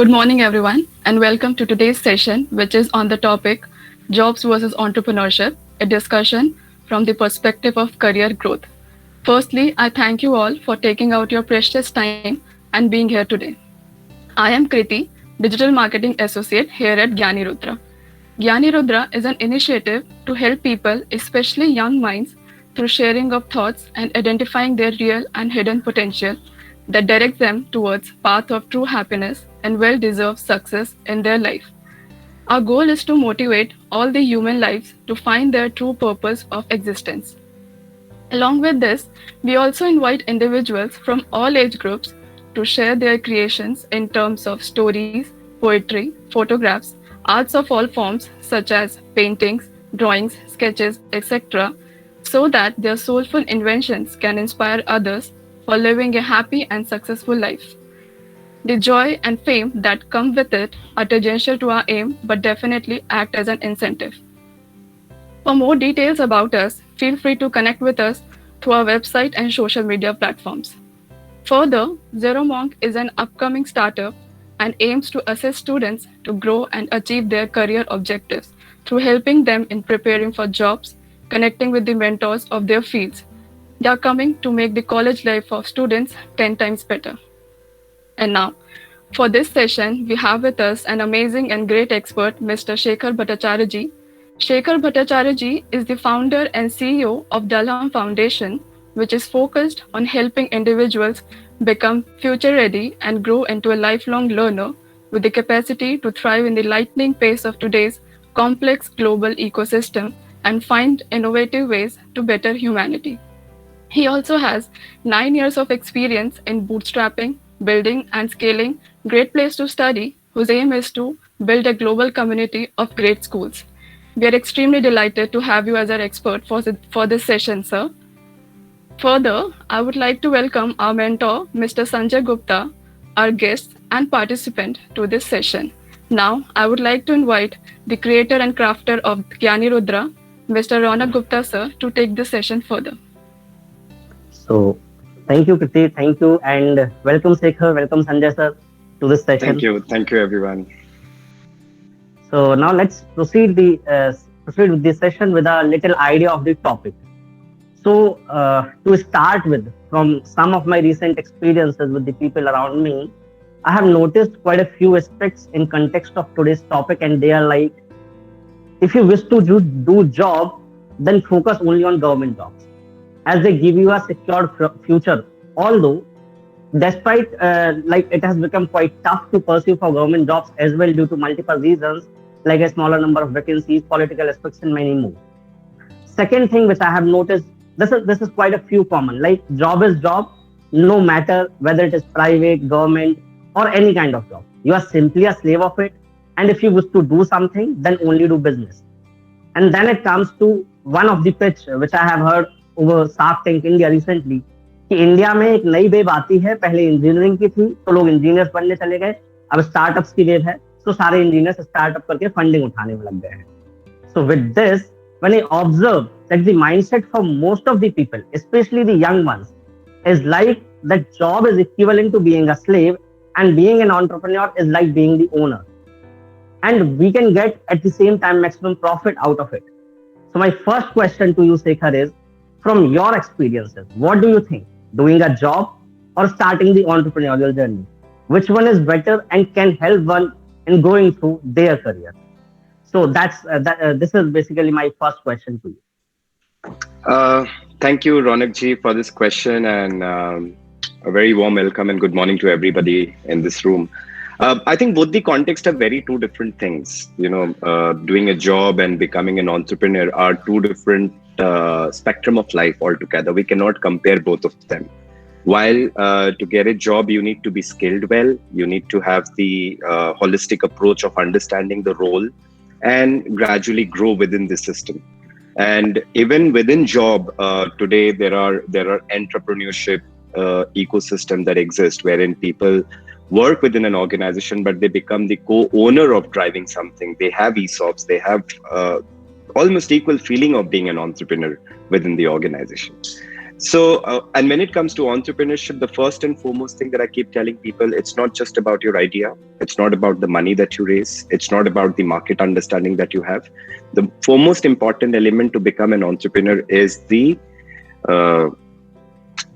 Good morning, everyone, and welcome to today's session, which is on the topic Jobs versus Entrepreneurship, a discussion from the perspective of career growth. Firstly, I thank you all for taking out your precious time and being here today. I am Kriti, Digital Marketing Associate here at Gyaannirudra. Gyaannirudra is an initiative to help people, especially young minds, through sharing of thoughts and identifying their real and hidden potential that directs them towards path of true happiness and well-deserved success in their life. Our goal is to motivate all the human lives to find their true purpose of existence. Along with this, we also invite individuals from all age groups to share their creations in terms of stories, poetry, photographs, arts of all forms such as paintings, drawings, sketches, etc., so that their soulful inventions can inspire others for living a happy and successful life. The joy and fame that come with it are tangential to our aim but definitely act as an incentive. For more details about us, feel free to connect with us through our website and social media platforms. Further, Zeromonk is an upcoming startup and aims to assist students to grow and achieve their career objectives through helping them in preparing for jobs, connecting with the mentors of their fields. They are coming to make the college life of students 10 times better. And now, for this session, we have with us an amazing and great expert, Mr. Shekhar Bhattacharjee. Shekhar Bhattacharjee is the founder and CEO of Dalham Foundation, which is focused on helping individuals become future ready and grow into a lifelong learner with the capacity to thrive in the lightning pace of today's complex global ecosystem and find innovative ways to better humanity. He also has 9 years of experience in bootstrapping, building and scaling Great Place to Study, whose aim is to build a global community of great schools. We are extremely delighted to have you as our expert for this session, sir. Further, I would like to welcome our mentor, Mr. Sanjay Gupta, our guest and participant to this session. Now, I would like to invite the creator and crafter of Gyaannirudra, Mr. Ronak Gupta, sir, to take this session further. So, thank you, Kriti. Thank you, and welcome, Shekhar. Welcome, Sanjay sir, to this session. Thank you, everyone. So now let's proceed with this session with a little idea of the topic. So to start with, from some of my recent experiences with the people around me, I have noticed quite a few aspects in context of today's topic, and they are like, if you wish to do job, then focus only on government jobs, as they give you a secured future. Although, despite like it has become quite tough to pursue for government jobs as well due to multiple reasons, like a smaller number of vacancies, political aspects, and many more. Second thing which I have noticed, this is quite a few common. Like job is job, no matter whether it is private, government, or any kind of job. You are simply a slave of it, and if you wish to do something, then only do business. And then it comes to one of the pitch which I have heard over Shark Tank India recently, कि India में एक नई wave आती है, पहले engineering की थी तो लोग इंजीनियर्स बनने चले गए, अब स्टार्टअप्स की वेव है तो सारे इंजीनियर्स स्टार्टअप करके फंडिंग उठाने में लग गए हैं. So with this, when I observe that the mindset for most of the people, especially the young ones, is like that job is equivalent to being a slave and being an entrepreneur is like being the owner. And we can get at the same time maximum profit out of it. So my first question to you, Shekhar, is from your experiences, what do you think? Doing a job or starting the entrepreneurial journey? Which one is better and can help one in going through their career? So this is basically my first question to you. Thank you, Ronak ji, for this question, and a very warm welcome and good morning to everybody in this room. I think both the context are very two different things. Doing a job and becoming an entrepreneur are two different spectrum of life altogether. We cannot compare both of them. While to get a job, you need to be skilled well. You need to have the holistic approach of understanding the role and gradually grow within the system. And even within job, today there are entrepreneurship ecosystem that exist wherein people work within an organization, but they become the co-owner of driving something. They have ESOPs. They have almost equal feeling of being an entrepreneur within the organization. And when it comes to entrepreneurship, the first and foremost thing that I keep telling people, it's not just about your idea. It's not about the money that you raise. It's not about the market understanding that you have. The foremost important element to become an entrepreneur is the uh,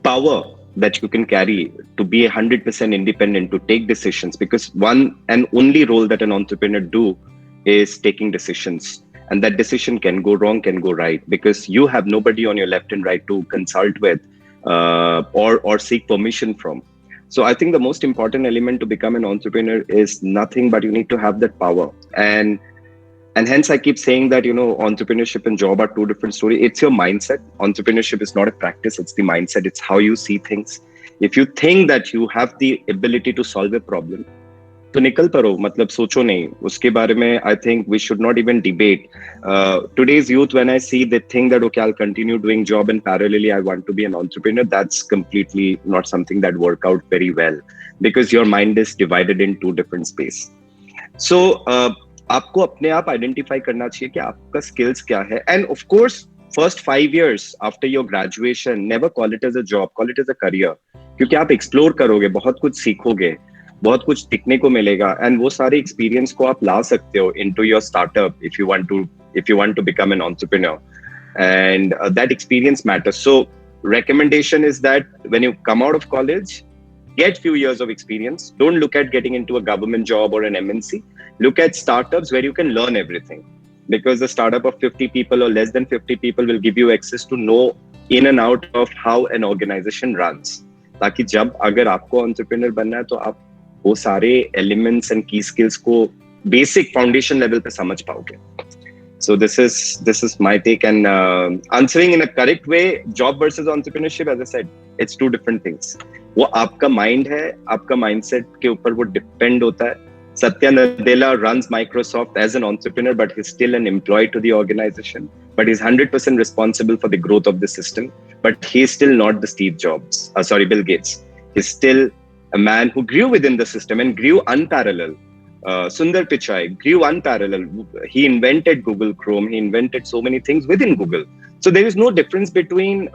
power that you can carry to be 100% independent, to take decisions, because one and only role that an entrepreneur do is taking decisions, and that decision can go wrong, can go right, because you have nobody on your left and right to consult with, or seek permission from. So I think the most important element to become an entrepreneur is nothing but you need to have that power. And hence I keep saying that, entrepreneurship and job are two different stories. It's your mindset. Entrepreneurship is not a practice, it's the mindset. It's how you see things. If you think that you have the ability to solve a problem, तो निकल पड़ो, मतलब सोचो नहीं उसके बारे में. I think we should not even debate. Today's youth, when I see, they think that, okay, I'll continue doing job and parallelly I want to be an entrepreneur. That's completely not something that work out very well, because your mind is divided in two different space. So आपको अपने आप identify करना चाहिए कि आपका skills क्या है. And of course first 5 years after your graduation, never call it as a job, call it as a career, क्योंकि आप एक्सप्लोर करोगे, बहुत कुछ सीखोगे, बहुत कुछ सीखने को मिलेगा, एंड वो सारे एक्सपीरियंस को आप ला सकते हो into your startup if you want to become an entrepreneur. And that experience matters. So recommendation is that when you come out of college, get few years of experience. Don't look at getting into a government job or an MNC. Look at startups where you can learn everything, because the startup of 50 people or less than 50 people will give you access to know in and out of how an organization runs. ताकि जब अगर आपको entrepreneur बनना है तो आप वो सारे elements and key skills को basic foundation level पे समझ पाओगे. So this is my take, and answering in a correct way, job versus entrepreneurship, as I said, it's two different things. वो आपका mind है, आपका mindset के ऊपर वो depend होता है. Satya Nadella runs Microsoft as an entrepreneur, but he's still an employee to the organization. But he's 100% responsible for the growth of the system. But he's still not the Steve Jobs. Bill Gates. He's still a man who grew within the system and grew unparalleled. Sundar Pichai grew unparalleled. He invented Google Chrome. He invented so many things within Google. So there is no difference between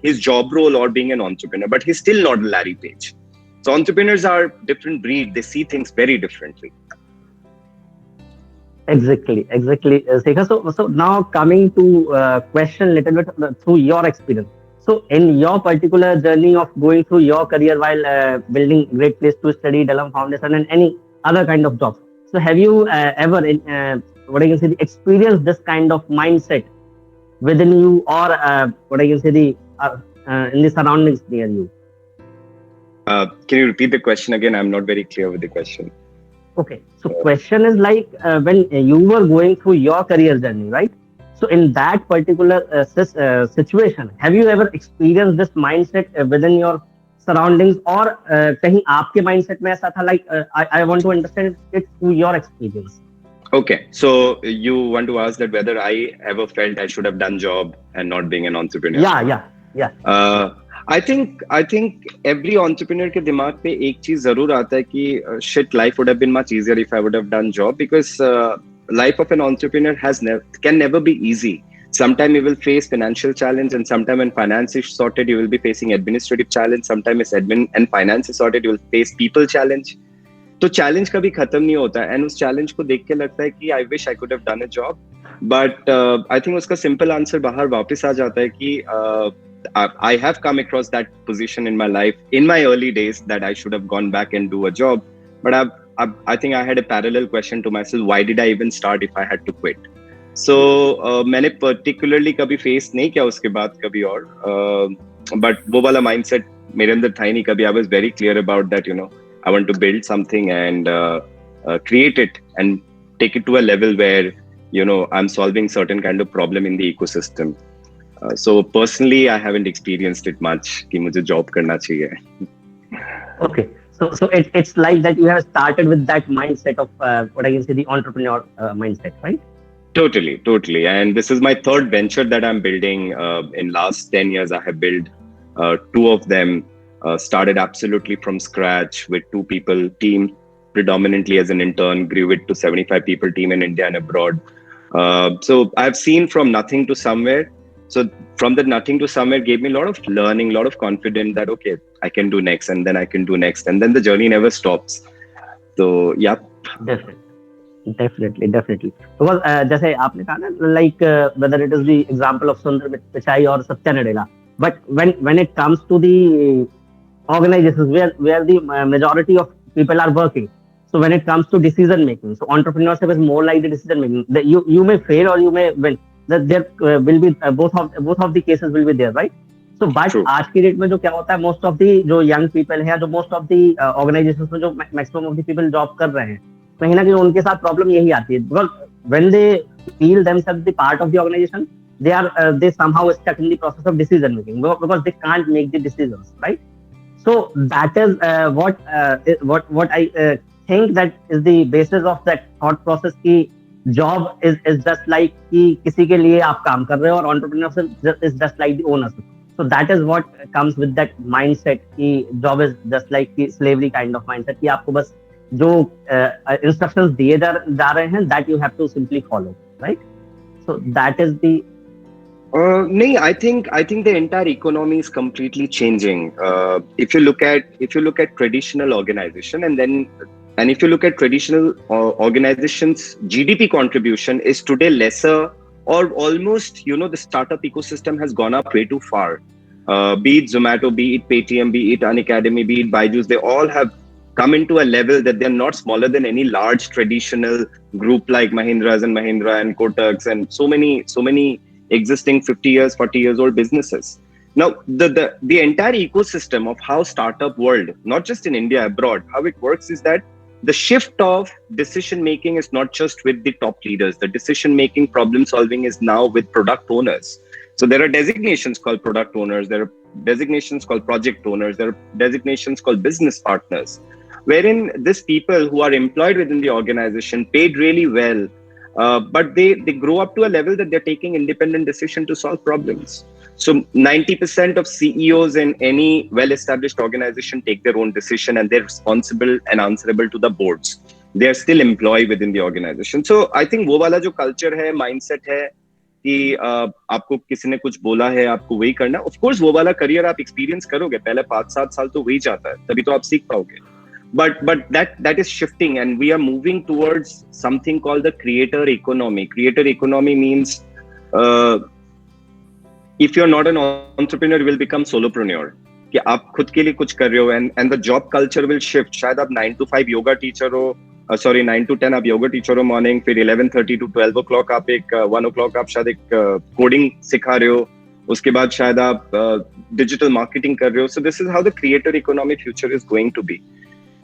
his job role or being an entrepreneur, but he's still not Larry Page. So entrepreneurs are different breed. They see things very differently. Exactly. Shekhar, so now coming to question little bit through your experience. So in your particular journey of going through your career while building great place to study, Dalam Foundation, and any other kind of jobs. So have you ever, experienced this kind of mindset within you, or in the surroundings near you? Can you repeat the question again? I'm not very clear with the question. Okay, so question is like when you were going through your career journey, right? So in that particular situation, have you ever experienced this mindset within your surroundings, or कहीं आपके mindset में ऐसा था, like I want to understand it through your experience. Okay, so you want to ask that whether I ever felt I should have done job and not being an entrepreneur? Yeah. I think every entrepreneur के दिमाग पे एक चीज जरूर आता है कि shit, life would have been much easier if I would have done job, because life of an entrepreneur can never be easy. Sometime you will face financial challenge, and sometime when finance is sorted, you will be facing administrative challenge. Sometime if admin and finance is sorted, you will face people challenge. तो challenge कभी खत्म नहीं होता है, and उस challenge को देख के लगता है कि I wish I could have done a job, but I think उसका simple answer बाहर वापस आ जाता है कि I have come across that position in my life in my early days that I should have gone back and do a job, but I think I had a parallel question to myself: why did I even start if I had to quit? So मैंने particularly कभी face नहीं किया उसके बाद कभी और, but वो वाला mindset मेरे अंदर था ही नहीं कभी. I was very clear about that, I want to build something and create it and take it to a level where I'm solving certain kind of problem in the ecosystem. So personally, I haven't experienced it much कि मुझे job करना चाहिए. Okay, so it's like that you have started with that mindset of the entrepreneur mindset, right? Totally, and this is my third venture that I'm building. In last 10 years, I have built two of them. Started absolutely from scratch with 2 people team, predominantly as an intern, grew it to 75 people team in India and abroad. So I've seen from nothing to somewhere. So from the nothing to somewhere gave me a lot of learning, a lot of confidence that okay, I can do next, and then I can do next, and then the journey never stops. So yeah. Definitely, definitely. Because जैसे आपने कहा ना, like whether it is the example of Sundar Pichai or Satya Nadella, but when it comes to the organizations where the majority of people are working, so when it comes to decision making, so entrepreneurship is more like the decision making. You may fail or you may win. That there will be both of the cases will be there, right? So but True. आज की date में जो क्या होता है, most of the जो young people है, जो मोस्ट ऑफ दी ऑर्गेनाइजेशन में जो maximum of the people job कर रहे हैं, कहीं ना कहीं उनके साथ प्रॉब्लम यही आती है, because when they feel themselves the part of the organisation, they somehow stuck in the process of decision making because they can't make the decisions, right? So that is what I think that is the basis of that thought process की job is just like कि किसी के लिए आप काम कर रहे हो, और entrepreneurship is just like the ownership. So that is what comes with that mindset कि job is just like कि slavery kind of mindset कि आपको बस जो instructions दिए जा रहे हैं, that you have to simply follow, right? So that is the No, I think the entire economy is completely changing. If you look at traditional organization, and if you look at traditional organizations, GDP contribution is today lesser, or almost, the startup ecosystem has gone up way too far. Be it Zomato, be it Paytm, be it Unacademy, be it Byju's, they all have come into a level that they're not smaller than any large traditional group like Mahindras and Mahindra and Kotaks and so many existing 50 years, 40 years old businesses. Now, the entire ecosystem of how startup world, not just in India, abroad, how it works is that the shift of decision making is not just with the top leaders. The decision making, problem solving is now with product owners. So there are designations called product owners, there are designations called project owners, there are designations called business partners, wherein these people who are employed within the organization, paid really well, but they grow up to a level that they're taking independent decision to solve problems. So 90% of CEOs in any well-established organization take their own decision, and they're responsible and answerable to the boards. They are still employed within the organization. So I think वो वाला जो culture है, mindset है कि आपको किसी ने कुछ बोला है, आपको वही करना. Of course वो वाला career आप experience करोगे, पहले 5-7 साल तो वही जाता है, तभी तो आप सीख पाओगे. But that is shifting, and we are moving towards something called the creator economy. Creator economy means if you're not an entrepreneur, you will become solopreneur. कि आप खुद के लिए कुछ कर रहे हो, and the job culture will shift. शायद आप 9 to 5 yoga teacher हो, 9 to 10 आप yoga teacher हो morning, फिर 11:30 to 12 o'clock आप एक 1 o'clock आप शायद एक coding सिखा रहे हो, उसके बाद शायद आप digital marketing कर रहे हो. So this is how the creator economy future is going to be.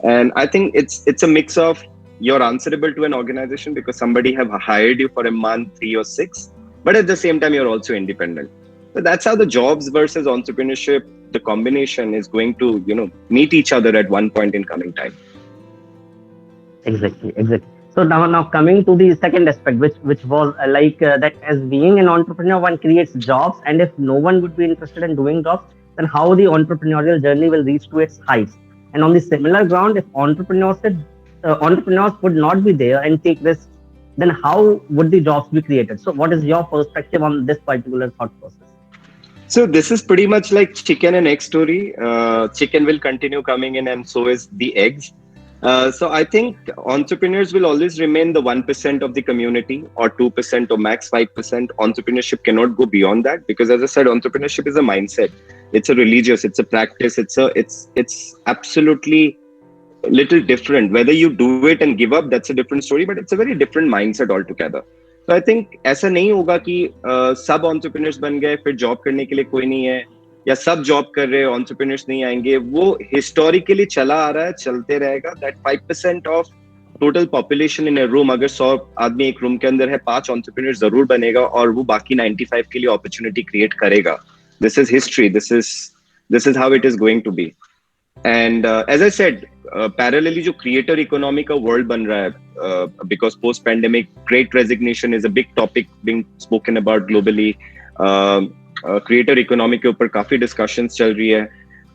And I think it's a mix of you're answerable to an organization because somebody have hired you for a month, 3 or 6, but at the same time you're also independent. So that's how the jobs versus entrepreneurship, the combination is going to meet each other at one point in coming time. Exactly. So now coming to the second aspect, which was that as being an entrepreneur, one creates jobs, and if no one would be interested in doing jobs, then how the entrepreneurial journey will reach to its heights. And on the similar ground, if entrepreneurs would not be there and take risks, then how would the jobs be created? So what is your perspective on this particular thought process? So this is pretty much like chicken and egg story. Chicken will continue coming in, and so is the eggs. So I think entrepreneurs will always remain the 1% of the community, or 2%, or max 5%. Entrepreneurship cannot go beyond that, because as I said, entrepreneurship is a mindset. It's a religious, it's a practice, it's absolutely little different. Whether you do it and give up, that's a different story, but it's a very different mindset altogether. So I think ऐसा नहीं होगा कि सब entrepreneurs बन गए फिर job करने के लिए कोई नहीं है, या सब जॉब कर रहे हैं entrepreneurs नहीं आएंगे. वो historically चला आ रहा है, चलते रहेगा. That 5% of total population in a room, अगर 100 आदमी एक रूम के अंदर है, 5 entrepreneurs जरूर बनेगा, और वो बाकी 95 के लिए opportunity create करेगा. This is history. This is how it is going to be. And as I said, parallelly जो creator economy का world बन रहा है, because post pandemic great resignation is a big topic being spoken about globally. Creator economy के ऊपर काफी discussions चल रही है,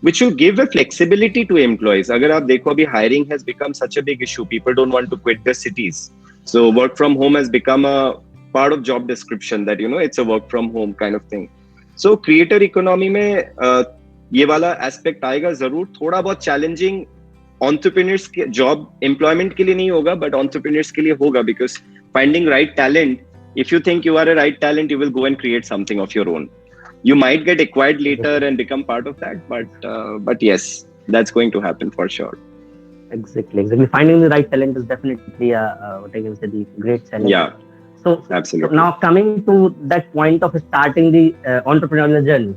which will give a flexibility to employees. अगर आप देखो अभी hiring has become such a big issue. People don't want to quit their cities. So work from home has become a part of job description, that it's a work from home kind of thing. So creator economy में ये वाला aspect आएगा जरूर, थोड़ा बहुत challenging entrepreneurs के job employment के लिए नहीं होगा, बट entrepreneurs के लिए होगा, because finding right talent, if you think you are a right talent, you will go and create something of your own. You might get acquired later and become part of that, but yes, that's going to happen for sure. Exactly. Finding the right talent is definitely what I can say, the great challenge. Yeah, So absolutely. now coming to that point of starting the entrepreneurial journey.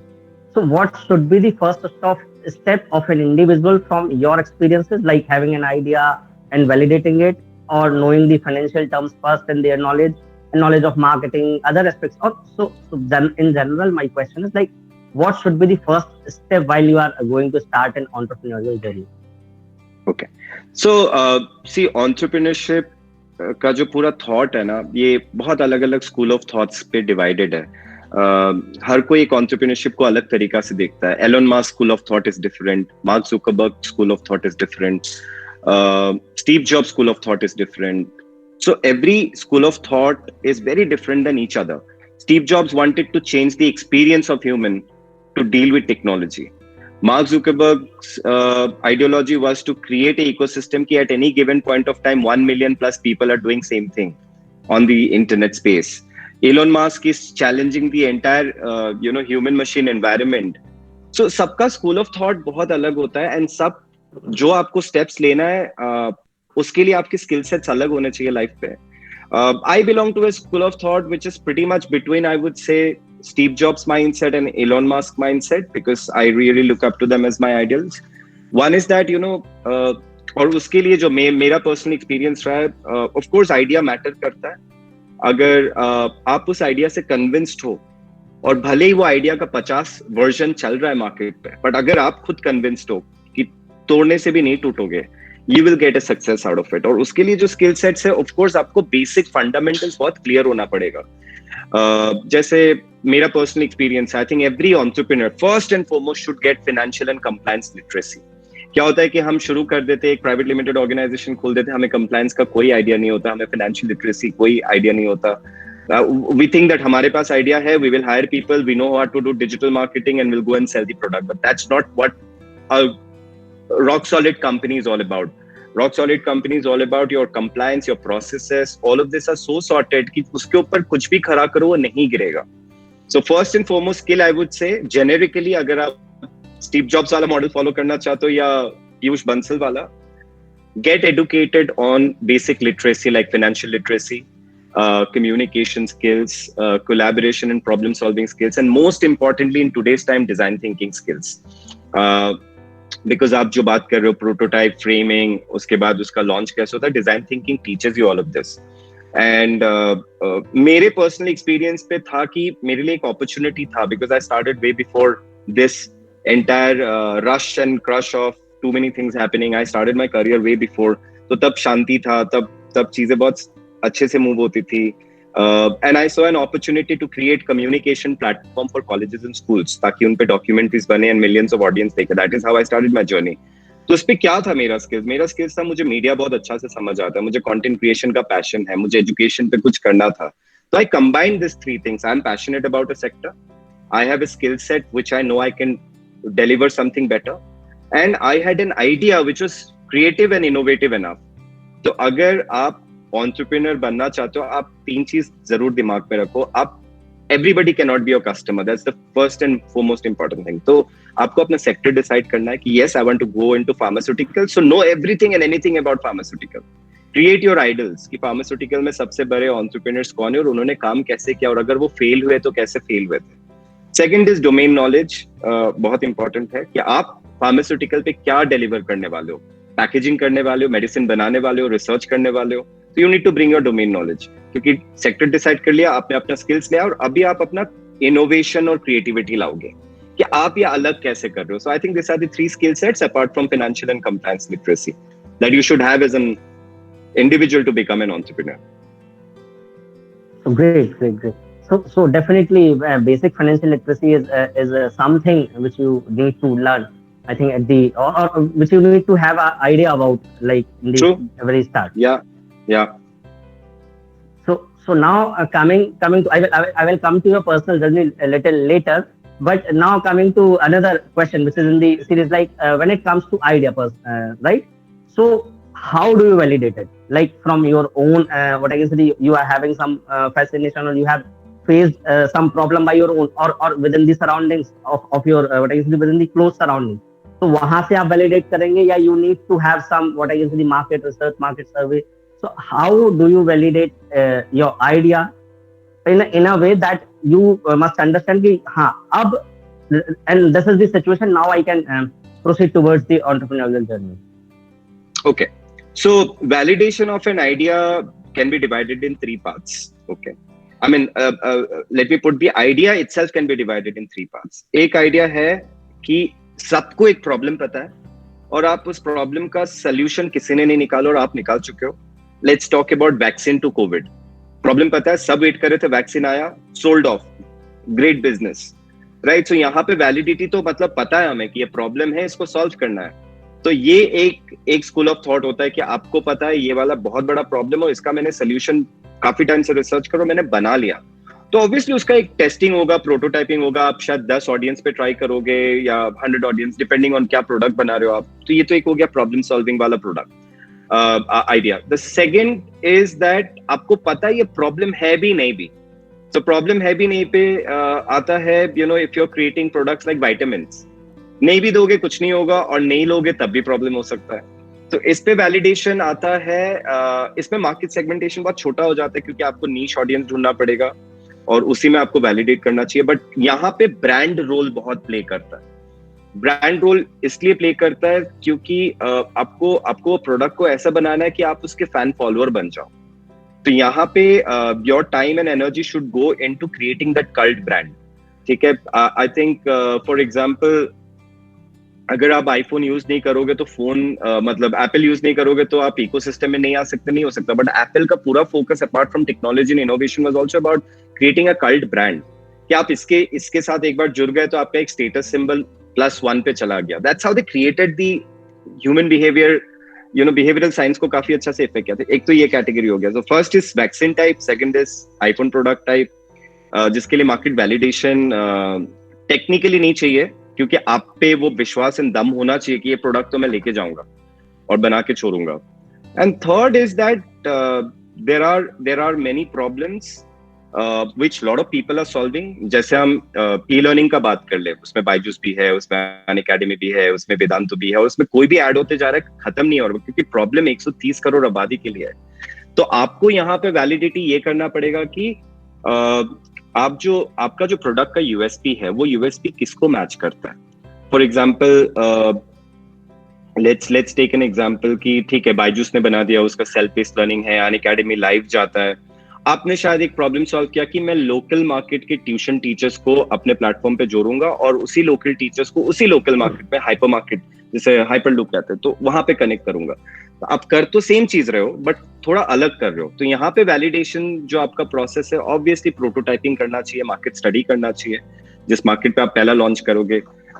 So what should be the first step of an individual from your experiences, like having an idea and validating it, or knowing the financial terms first and their knowledge and knowledge of marketing, other aspects. So then in general, my question is like, what should be the first step while you are going to start an entrepreneurial journey? Okay. So see, entrepreneurship का जो पूरा thought है ना, ये बहुत अलग अलग school of thoughts पे डिवाइडेड है. हर कोई एक एंटरप्रेन्योरशिप को अलग तरीका से देखता है. Elon Musk school of thought is different, Mark Zuckerberg school of thought is different, Steve Jobs school of thought is different. So every school of thought is very different than each other. Steve Jobs wanted to change the experience of human to deal with technology. Mark Zuckerberg's ideology was to create an ecosystem ki at any given point of time 1 million plus people are doing same thing on the internet space. Elon Musk is challenging the entire human machine environment. So सबका school of thought बहुत अलग होता है, and सब जो आपको steps लेना है उसके लिए आपके स्किल सेट्स अलग होने चाहिए लाइफ पे. I belong to a school of thought which is pretty much between, I would say, Steve Jobs mindset and Elon Musk mindset, because I really look up to them as my idols. One is that और उसके लिए जो मेरा personal experience रहा है, of course idea matter करता है. अगर आप उस आइडिया से कन्विंस्ड हो, और भले ही वो आइडिया का 50 वर्जन चल रहा है मार्केट पे, बट अगर आप खुद कन्विंस्ड हो कि तोड़ने से भी नहीं टूटोगे, you will get a success out of it. और उसके लिए जो स्किल सेट्स है, ऑफ कोर्स आपको बेसिक फंडामेंटल्स बहुत क्लियर होना पड़ेगा. जैसे मेरा personal experience, I think every entrepreneur first and foremost should get financial and compliance literacy. क्या होता है कि हम शुरू कर देते, एक प्राइवेट लिमिटेड ऑर्गेनाइजेशन खोल देते, हमें कंप्लायंस का कोई आइडिया नहीं होता, हमें फाइनेंशियल लिटरेसी कोई आइडिया नहीं होता. We think that हमारे पास आइडिया है, we will hire people, we know how to do digital marketing and we'll go and sell the product. But that's not what a rock solid company is all about. Rock solid company is all about your compliance, your processes. All of this are so sorted कि उसके ऊपर कुछ भी खड़ा करो वो नहीं गिरेगा. So first and foremost skill, I would say generically, अगर आप स्टीव जॉब्स वाला मॉडल फॉलो करना चाहते हो या पीयूष बंसल वाला, get educated on basic literacy like financial literacy, communication skills, collaboration and problem solving skills, and most importantly in today's time, design thinking skills. Because आप जो बात कर रहे हो, प्रोटोटाइप, फ्रेमिंग, उसके बाद उसका लॉन्च कैसे होता है, design thinking teachers you all of this. And मेरे पर्सनल एक्सपीरियंस पे था कि मेरे लिए एक अपॉर्चुनिटी था, because I started way before this entire rush and crush of too many things happening. I started my career way before, तो तब शांति था, तब चीजें बहुत अच्छे से मूव होती थी. And I saw an opportunity to create communication platform for colleges and schools, ताकि उन पे documentaries बने and millions of audience देखे. That is how I started my journey. तो उस पे क्या था मेरा स्किल्स था, मुझे मीडिया बहुत अच्छा से समझ आता है, मुझे कंटेंट क्रिएशन का पैशन है, मुझे एजुकेशन पे कुछ करना था. तो आई combine this three things. I am passionate about a sector, I have a skill set which I know I can deliver something better, and I had an idea which was creative and innovative enough. तो अगर आप entrepreneur बनना चाहते हो, आप तीन चीज जरूर दिमाग में रखो. आप everybody can not be your customer, that's the first and foremost important thing. तो आपको अपना सेक्टर डिसाइड करना है कि yes I want to go into pharmaceutical, so know everything and anything about pharmaceutical. Create your idols कि pharmaceutical में सबसे बड़े एंटरप्रेन्योर्स कौन है और उन्होंने काम कैसे किया, और अगर वो फेल हुए तो कैसे फेल हुए थे. Second is domain knowledge. बहुत इंपॉर्टेंट है कि आप फार्मास्यूटिकल पे क्या डिलीवर करने वाले हो, पैकेजिंग करने वाले हो, मेडिसिन बनाने वाले हो, रिसर्च करने वाले हो. तो you need to bring your domain knowledge, क्योंकि सेक्टर डिसाइड कर लिया आपने, अपना स्किल्स लिया, और अभी आप अपना इनोवेशन और क्रिएटिविटी लाओगे कि आप ये अलग कैसे कर रहे हो. So I think this are the three skill sets apart from financial and compliance literacy that you should have as an individual to become an entrepreneur. Great. So definitely basic financial literacy is something which you need to learn, I think, at the or which you need to have an idea about, like in the very start. Yeah. So now coming to, I will come to your personal journey a little later. But now coming to another question, which is in the series, like when it comes to idea, right? So how do you validate it? Like from your own, what I can say, you are having some fascination, or you have faced some problem by your own, or within the surroundings of your what I can say, within the close surroundings. So वहां से आप validate करेंगे, या you need to have some what I can say the market research, market survey. So how do you validate your idea in a way that you must understand कि हाँ अब, and this is the situation now I can proceed towards the entrepreneurial journey. Okay. So validation of an idea can be divided in three parts. Okay. I mean, let me put the idea itself can be divided in three parts. एक idea है कि सबको एक problem पता है और आप उस problem का solution किसी ने नहीं निकाला और आप निकाल चुके हो. Let's talk about vaccine to COVID. Problem पता है, सब wait कर रहे थे, vaccine आया, sold off, great business, right? So यहाँ पे validity तो मतलब पता है हमें कि ये problem है, इसको solve करना है. तो ये एक स्कूल ऑफ थॉट होता है कि आपको पता है ये वाला बहुत बड़ा प्रॉब्लम है, इसका मैंने सोल्यूशन काफी टाइम से रिसर्च करो, मैंने बना लिया. तो ऑब्वियसली उसका एक टेस्टिंग होगा, प्रोटोटाइपिंग होगा, आप शायद 10 ऑडियंस पे ट्राई करोगे या 100 ऑडियंस, डिपेंडिंग ऑन क्या प्रोडक्ट बना रहे हो आप. तो ये तो एक हो गया प्रॉब्लम सॉल्विंग वाला product idea. The second is that आपको पता है ये प्रॉब्लम है भी नहीं भी. तो प्रॉब्लम है भी नहीं पे आता है, you know, if you are creating products like vitamins, नहीं भी दोगे कुछ नहीं होगा, और नहीं लोगे तब भी प्रॉब्लम हो सकता है. तो इस पे वैलिडेशन आता है. इसमें मार्केट सेगमेंटेशन बहुत छोटा हो जाता है क्योंकि आपको नीश ऑडियंस ढूंढना पड़ेगा और उसी में आपको वैलिडेट करना चाहिए. बट यहाँ पे ब्रांड रोल बहुत प्ले करता है. ब्रांड रोल इसलिए प्ले करता है क्योंकि आपको प्रोडक्ट को ऐसा बनाना है कि आप उसके फैन फॉलोअर बन जाओ. तो यहाँ पे your time and energy should go into creating that cult brand. ठीक है. आई थिंक फॉर एग्जाम्पल, अगर आप आईफोन यूज नहीं करोगे तो फोन मतलब एप्पल यूज नहीं करोगे तो आप इकोसिस्टम में नहीं आ सकते, नहीं हो सकता. बट एप्पल का पूरा focus apart from technology and innovation was also about creating a cult brand. कि आप इसके साथ एक बार जुड़ गए तो आपका एक स्टेटस सिंबल +1 पे चला गया. That's how they created the human behaviour, you know, behavioural science को काफी अच्छा से इफेक्ट किया था. एक तो ये कैटेगरी हो गया. तो first is vaccine type, second is iPhone product type, जिसके लिए मार्केट वैलिडेशन टेक्निकली नहीं चाहिए क्योंकि आप पे वो विश्वास एंड दम होना चाहिए कि ये प्रोडक्ट तो मैं लेके जाऊंगा और बना के छोड़ूंगा. And third is that there are many problems which lot of people are solving. जैसे हम ई लर्निंग का बात कर ले, उसमें बायजूस भी है, उसमें अनअकैडमी भी है, उसमें वेदांत भी है, और उसमें कोई भी ऐड होते जा रहा है, खत्म नहीं हो रहा क्योंकि प्रॉब्लम 130 करोड़ आबादी के लिए है. तो आपको यहाँ पे वैलिडिटी ये करना पड़ेगा कि आपका जो प्रोडक्ट का यूएसपी है वो यूएसपी किसको मैच करता है. For example, let's take an example कि ठीक है, बायजूस ने बना दिया, उसका सेल्फ बेस्ड लर्निंग है, अनअकैडमी लाइव जाता है. आपने शायद एक प्रॉब्लम सॉल्व किया कि मैं लोकल मार्केट के ट्यूशन टीचर्स को अपने प्लेटफॉर्म पे जोड़ूंगा और उसी लोकल टीचर्स को उसी लोकल मार्केट में, हाइपर मार्केट जिसे हाइपर लूप कहते हैं, तो वहां पे कनेक्ट करूंगा. तो आप कर तो सेम चीज रहे हो बट थोड़ा अलग कर रहे हो. तो यहाँ पे वैलिडेशन जो आपका प्रोसेस है, ऑब्वियसली प्रोटोटाइपिंग करना चाहिए, मार्केट स्टडी करना चाहिए, जिस मार्केट पे आप पहला लॉन्च करोगे,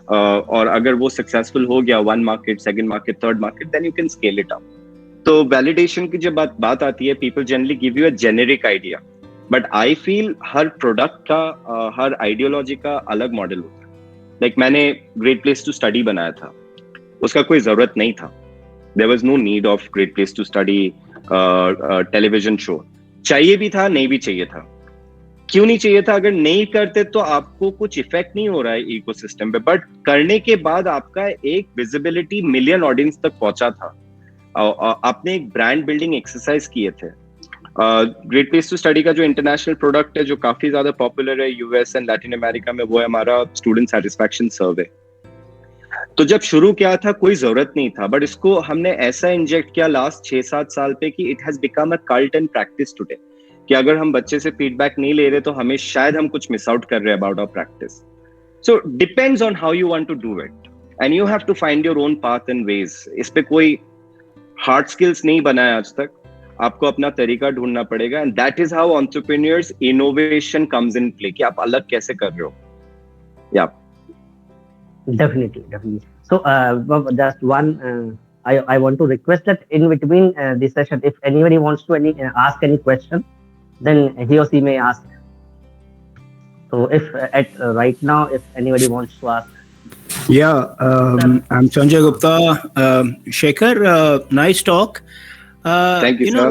और अगर वो सक्सेसफुल हो गया, 1 market, 2nd market, 3rd market, then you can scale it up. तो वैलिडेशन की जब बात आती है, people generally give you a generic idea, but I feel हर प्रोडक्ट का, हर आइडियोलॉजी का अलग मॉडल होता है. लाइक मैंने ग्रेट प्लेस टू स्टडी बनाया था, उसका कोई जरूरत नहीं था. There was no need of great place to study television show. चाहिए भी था, नहीं भी चाहिए था. क्यों नहीं चाहिए था? अगर नहीं करते तो आपको कुछ इफेक्ट नहीं हो रहा है इकोसिस्टम पे, बट करने के बाद आपका एक विजिबिलिटी मिलियन ऑडियंस तक पहुंचा था. आपने एक ब्रांड बिल्डिंग एक्सरसाइज किए थे. ग्रेट प्लेस टू स्टडी का जो इंटरनेशनल प्रोडक्ट है जो काफी ज्यादा पॉपुलर है यूएस एंड लैटिन अमेरिका में, वो है हमारा स्टूडेंट सेटिस्फैक्शन सर्वे. तो जब शुरू किया था कोई जरूरत नहीं था, बट इसको हमने ऐसा इंजेक्ट किया लास्ट 6-7 साल पे कि it has become a cult and practice today. कि अगर हम बच्चे से फीडबैक नहीं ले रहे तो हमें शायद हम कुछ मिस आउट कर रहे हैं about our practice. So depends on how you want to do it and you have to find your own path and ways. इस पे कोई हार्ड स्किल्स नहीं बना है आज तक, आपको अपना तरीका ढूंढना पड़ेगा. And that is how entrepreneurs innovation comes in play, कि आप अलग कैसे कर रहे हो. या Definitely. So, just one, I want to request that in between the session, if anybody wants to ask any question, then he or she may ask. So if at right now, if anybody wants to ask, Yeah, I'm Sanjay Gupta. Shekhar, nice talk. Thank you, sir.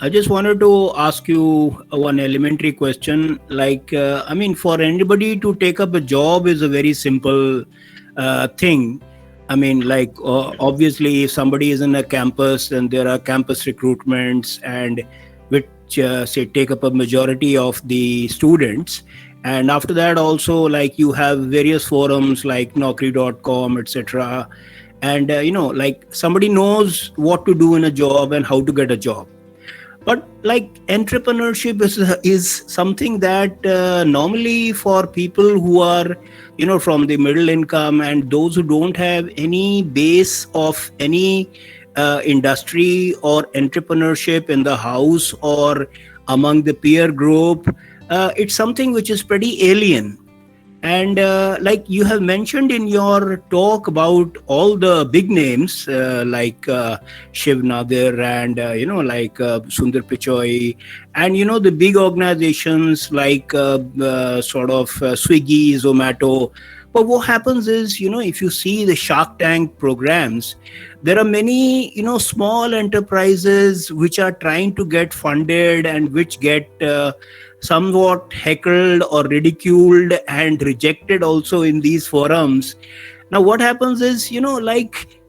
I just wanted to ask you one elementary question. For anybody to take up a job is a very simple thing. Obviously, if somebody is in a campus and there are campus recruitments and which say take up a majority of the students, and after that also like you have various forums like naukri.com, etc. And somebody knows what to do in a job and how to get a job. But like entrepreneurship is something that normally for people who are from the middle income and those who don't have any base of any industry or entrepreneurship in the house or among the peer group, it's something which is pretty alien. And like you have mentioned in your talk about all the big names Shiv Nadir and Sundar Pichai, and the big organizations like Swiggy, Zomato. But what happens is, if you see the Shark Tank programs, there are many, small enterprises which are trying to get funded and which get somewhat heckled or ridiculed and rejected also in these forums. Now, what happens is,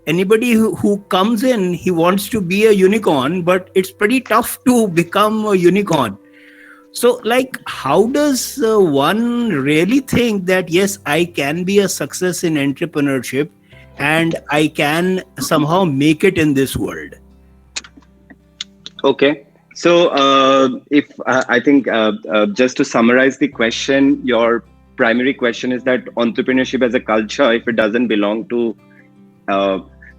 anybody who comes in, he wants to be a unicorn, but it's pretty tough to become a unicorn. So, how does one really think that, yes, I can be a success in entrepreneurship and I can somehow make it in this world? Okay. So, if I think just to summarize the question, your primary question is that entrepreneurship as a culture, if it doesn't belong to,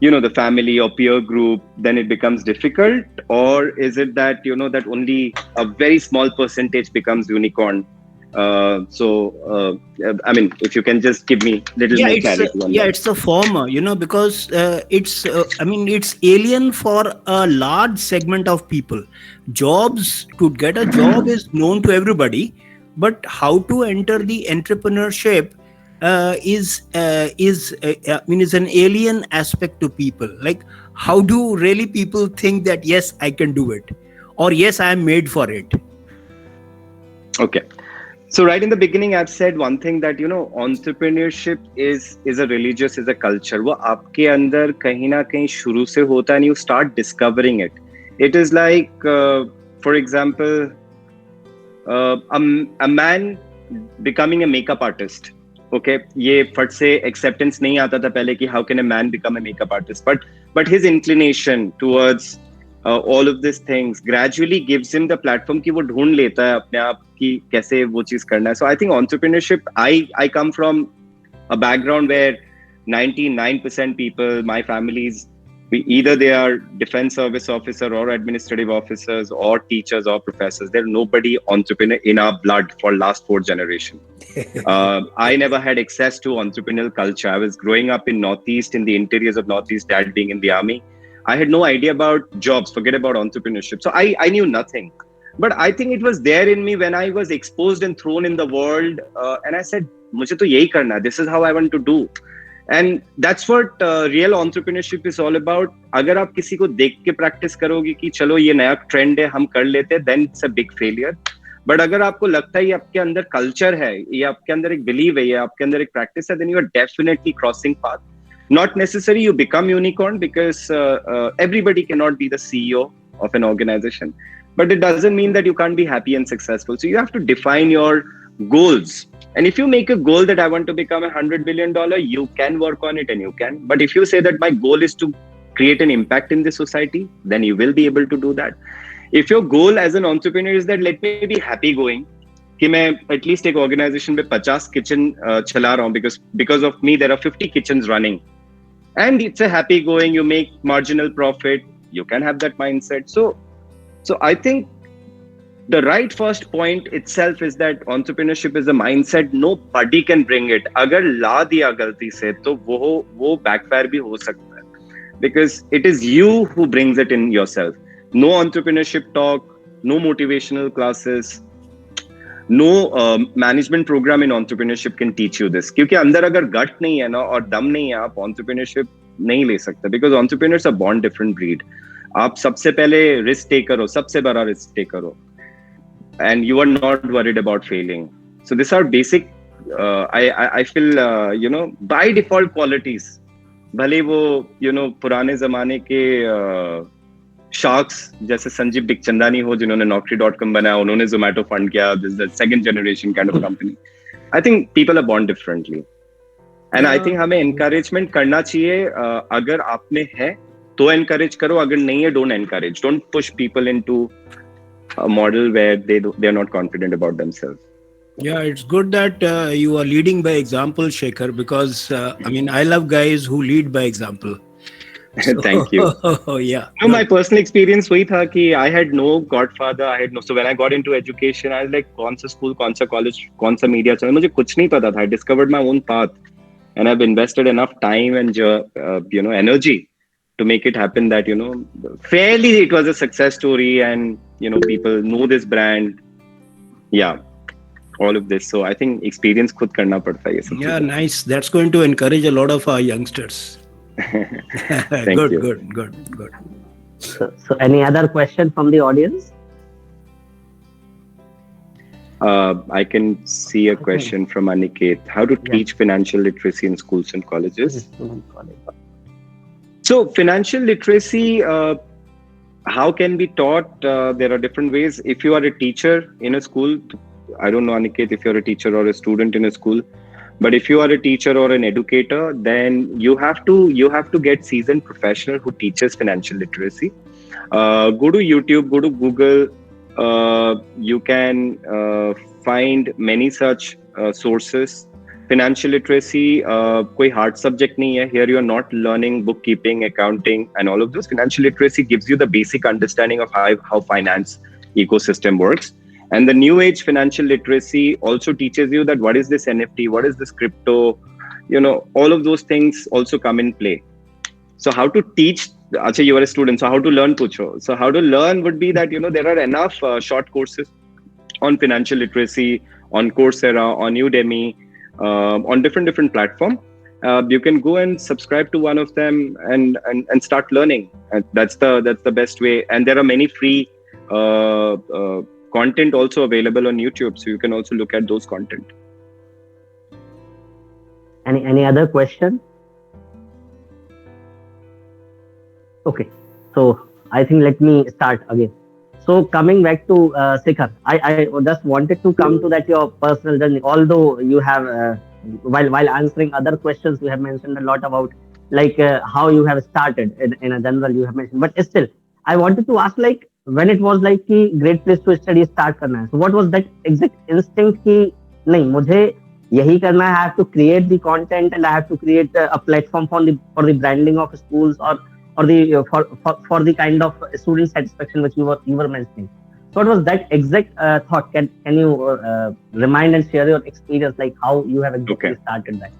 the family or peer group, then it becomes difficult, or is it that that only a very small percentage becomes unicorn? If you can just give me a little more clarity on that. It's the former, because it's alien for a large segment of people. Jobs, to get a job is known to everybody, but how to enter the entrepreneurship is an alien aspect to people. Like, how do really people think that yes, I can do it, or yes, I am made for it? Okay. So right in the beginning, I've said one thing that entrepreneurship is a religious, is a culture. वो आपके अंदर कहीं ना कहीं शुरू से होता है, and you start discovering it. It is like, for example, a man becoming a makeup artist. Okay, ये फट से acceptance नहीं आता था पहले कि how can a man become a makeup artist, but his inclination towards all of these things gradually gives him the platform कि वो ढूंढ लेता है अपने आप कि कैसे वो चीज करना है. So I think entrepreneurship, I come from a background where 99% people, my families, either they are defense service officer or administrative officers or teachers or professors. There's nobody entrepreneur in our blood for last 4 generations. I never had access to entrepreneurial culture. I was growing up in Northeast, in the interiors of Northeast, dad being in the army. I had no idea about jobs, forget about entrepreneurship. So I knew nothing. But I think it was there in me when I was exposed and thrown in the world. And I said, मुझे तो यही करना. This is how I want to do. And that's what real entrepreneurship is all about. अगर आप किसी को देख के practice करोगे कि चलो ये नया trend है, हम कर लेते हैं, then it's a big failure. But अगर आपको लगता है ये आपके अंदर culture है, ये आपके अंदर एक belief है, ये आपके अंदर एक practice है, then you are definitely crossing path. Not necessarily you become unicorn, because everybody cannot be the CEO of an organization. But it doesn't mean that you can't be happy and successful. So you have to define your goals. And if you make a goal that I want to become $100 billion, you can work on it and you can. But if you say that my goal is to create an impact in the society, then you will be able to do that. If your goal as an entrepreneur is that let me be happy going, कि मैं at least एक organization में 50 kitchen चला रहा हूँ, because of me there are 50 kitchens running, and it's a happy going, you make marginal profit, you can have that mindset. So I think the right first point itself is that entrepreneurship is a mindset. Nobody can bring it. अगर ला दिया गलती से तो वो backfire भी हो सकता है, because it is you who brings it in yourself. No entrepreneurship talk, no motivational classes. No management program in entrepreneurship can teach you this. क्योंकि अंदर अगर gut नहीं है ना और दम नहीं है, आप entrepreneurship नहीं ले सकते. Because entrepreneurs are born different breed. आप सबसे पहले risk taker हो, सबसे बड़ा risk taker हो, and you are not worried about failing. So these are basic. I feel by default qualities. भले वो पुराने जमाने के शार्क्स जैसे संजीव टिकचंदानी हो जिन्होंने Naukri.com बनाया, उन्होंने Zomato फंड किया, this is second generation kind of company. I think people are born differently, and I think हमें एनकरेजमेंट करना चाहिए. अगर आप में है तो एनकरेज करो, अगर नहीं है don't encourage. Don't push people into a model where they are not confident about themselves. Yeah, it's good that you are leading by example, Shekhar, because I love guys who lead by example. So, thank you. Yeah. No, my personal experience वही था कि I had no godfather, so when I got into education, I was like कौन सा school, कौन सा college, कौन सा media channel, मुझे कुछ नहीं पता था. I discovered my own path, and I've invested enough time and energy to make it happen that fairly it was a success story, and people know this brand. Yeah, all of this. So I think experience खुद करना पड़ता है ये सब. Yeah, nice. That's going to encourage a lot of our youngsters. Thank good, you. Good. So any other question from the audience? I can see a question from Aniket. How to teach financial literacy in schools and colleges? So financial literacy, how can be taught? There are different ways. If you are a teacher in a school, I don't know, Aniket, if you're a teacher or a student in a school, but if you are a teacher or an educator, then you have to get seasoned professional who teaches financial literacy. Go to YouTube, go to Google. You can find many such sources. Financial literacy कोई hard subject नहीं है. Here you are not learning bookkeeping, accounting, and all of those. Financial literacy gives you the basic understanding of how finance ecosystem works. And the new age financial literacy also teaches you that what is this NFT, what is this crypto, all of those things also come in play. So how to teach? Achha, you are a student, so how to learn pucho. So how to learn would be that there are enough short courses on financial literacy on Coursera, on Udemy, on different platform. You can go and subscribe to one of them and start learning. And that's the best way. And there are many free content also available on YouTube, so you can also look at those content. Any other question? Okay, so I think let me start again. So coming back to Shekhar, I just wanted to come to that your personal journey. Although you have while answering other questions, you have mentioned a lot about how you have started in a general you have mentioned, but still I wanted to ask when it was कि great place to study start करना है, so what was that exact instinct कि नहीं मुझे यही करना है, I have to create the content and I have to create a platform for the branding of schools or the for the kind of student satisfaction which you were mentioning. So what was that exact thought? Can you remind and share your experience, how you have exactly started that?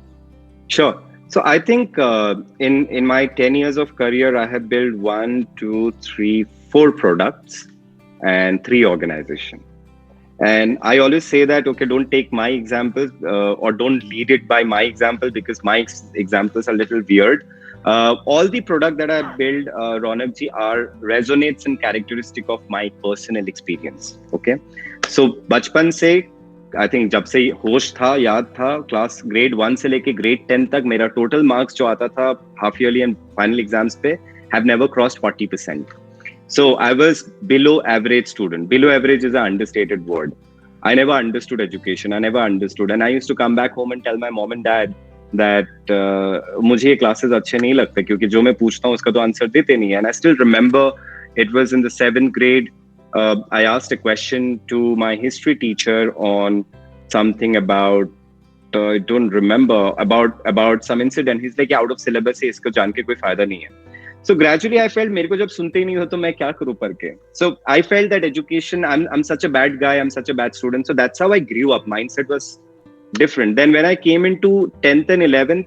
Sure. So I think in my 10 years of career, I have built 1, 2, 3, 4 products and 3 organizations. And I always say that, don't take my examples or don't lead it by my example, because my examples are a little weird. All the product that I built, Ronak ji, resonates and characteristic of my personal experience. Okay. So बचपन से I think जब से होश था, याद था, class grade 1 से लेके ग्रेड 10 तक मेरा टोटल मार्क्स जो आता था half yearly and final exams पे have never crossed 40%. So I was below average student. Below average is an understated word. I never understood education. I never understood. And I used to come back home and tell my mom and dad that मुझे ये classes अच्छे नहीं लगते क्योंकि जो मैं पूछता हूँ उसका तो आंसर देते नहीं है. And I still remember it was in the 7th grade. I asked a question to my history teacher on something about I don't remember about some incident. He's like, out of syllabus है, इसको जान के कोई फायदा नहीं है. So gradually I felt मेरे को जब सुनते ही नहीं हो तो मैं क्या करूँ पढ़ के. So I felt that education, I'm such a bad guy, I'm such a bad student. So that's how I grew up. Mindset was different. Then when I came into 10th and 11th,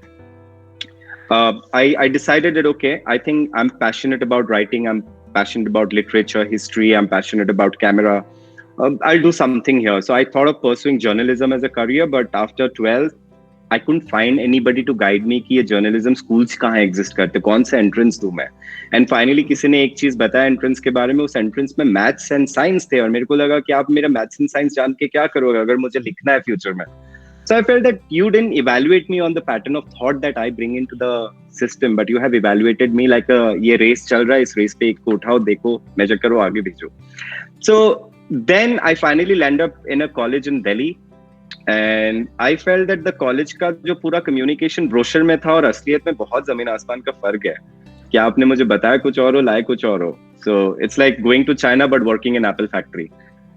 I decided that I think I'm passionate about writing, I'm passionate about literature, history, I'm passionate about camera, I'll do something here. So I thought of pursuing journalism as a career, but after 12th, I couldn't find anybody to guide me कि ये journalism schools कहाँ exist करते, कौन सा entrance दूँ मैं. And finally किसी ने एक चीज बताया entrance के बारे में, उस entrance में maths and science थे और मेरे को लगा कि आप मेरा maths and science जान के क्या करोगे अगर मुझे लिखना है future में. So I felt that you didn't evaluate me on the pattern of thought that I bring into the system, but you have evaluated me like a ये race चल रहा है, इस race पे एक को उठाओ, देखो, measure करो, आगे भेजो. So then I finally landed up in a college in Delhi, and I felt that the college का जो पूरा communication brochure में था और असलियत में बहुत जमीन आसमान का फर्क है. कि आपने मुझे बताया कुछ और हो, लाए कुछ और हो. So it's like going to China but working in Apple factory.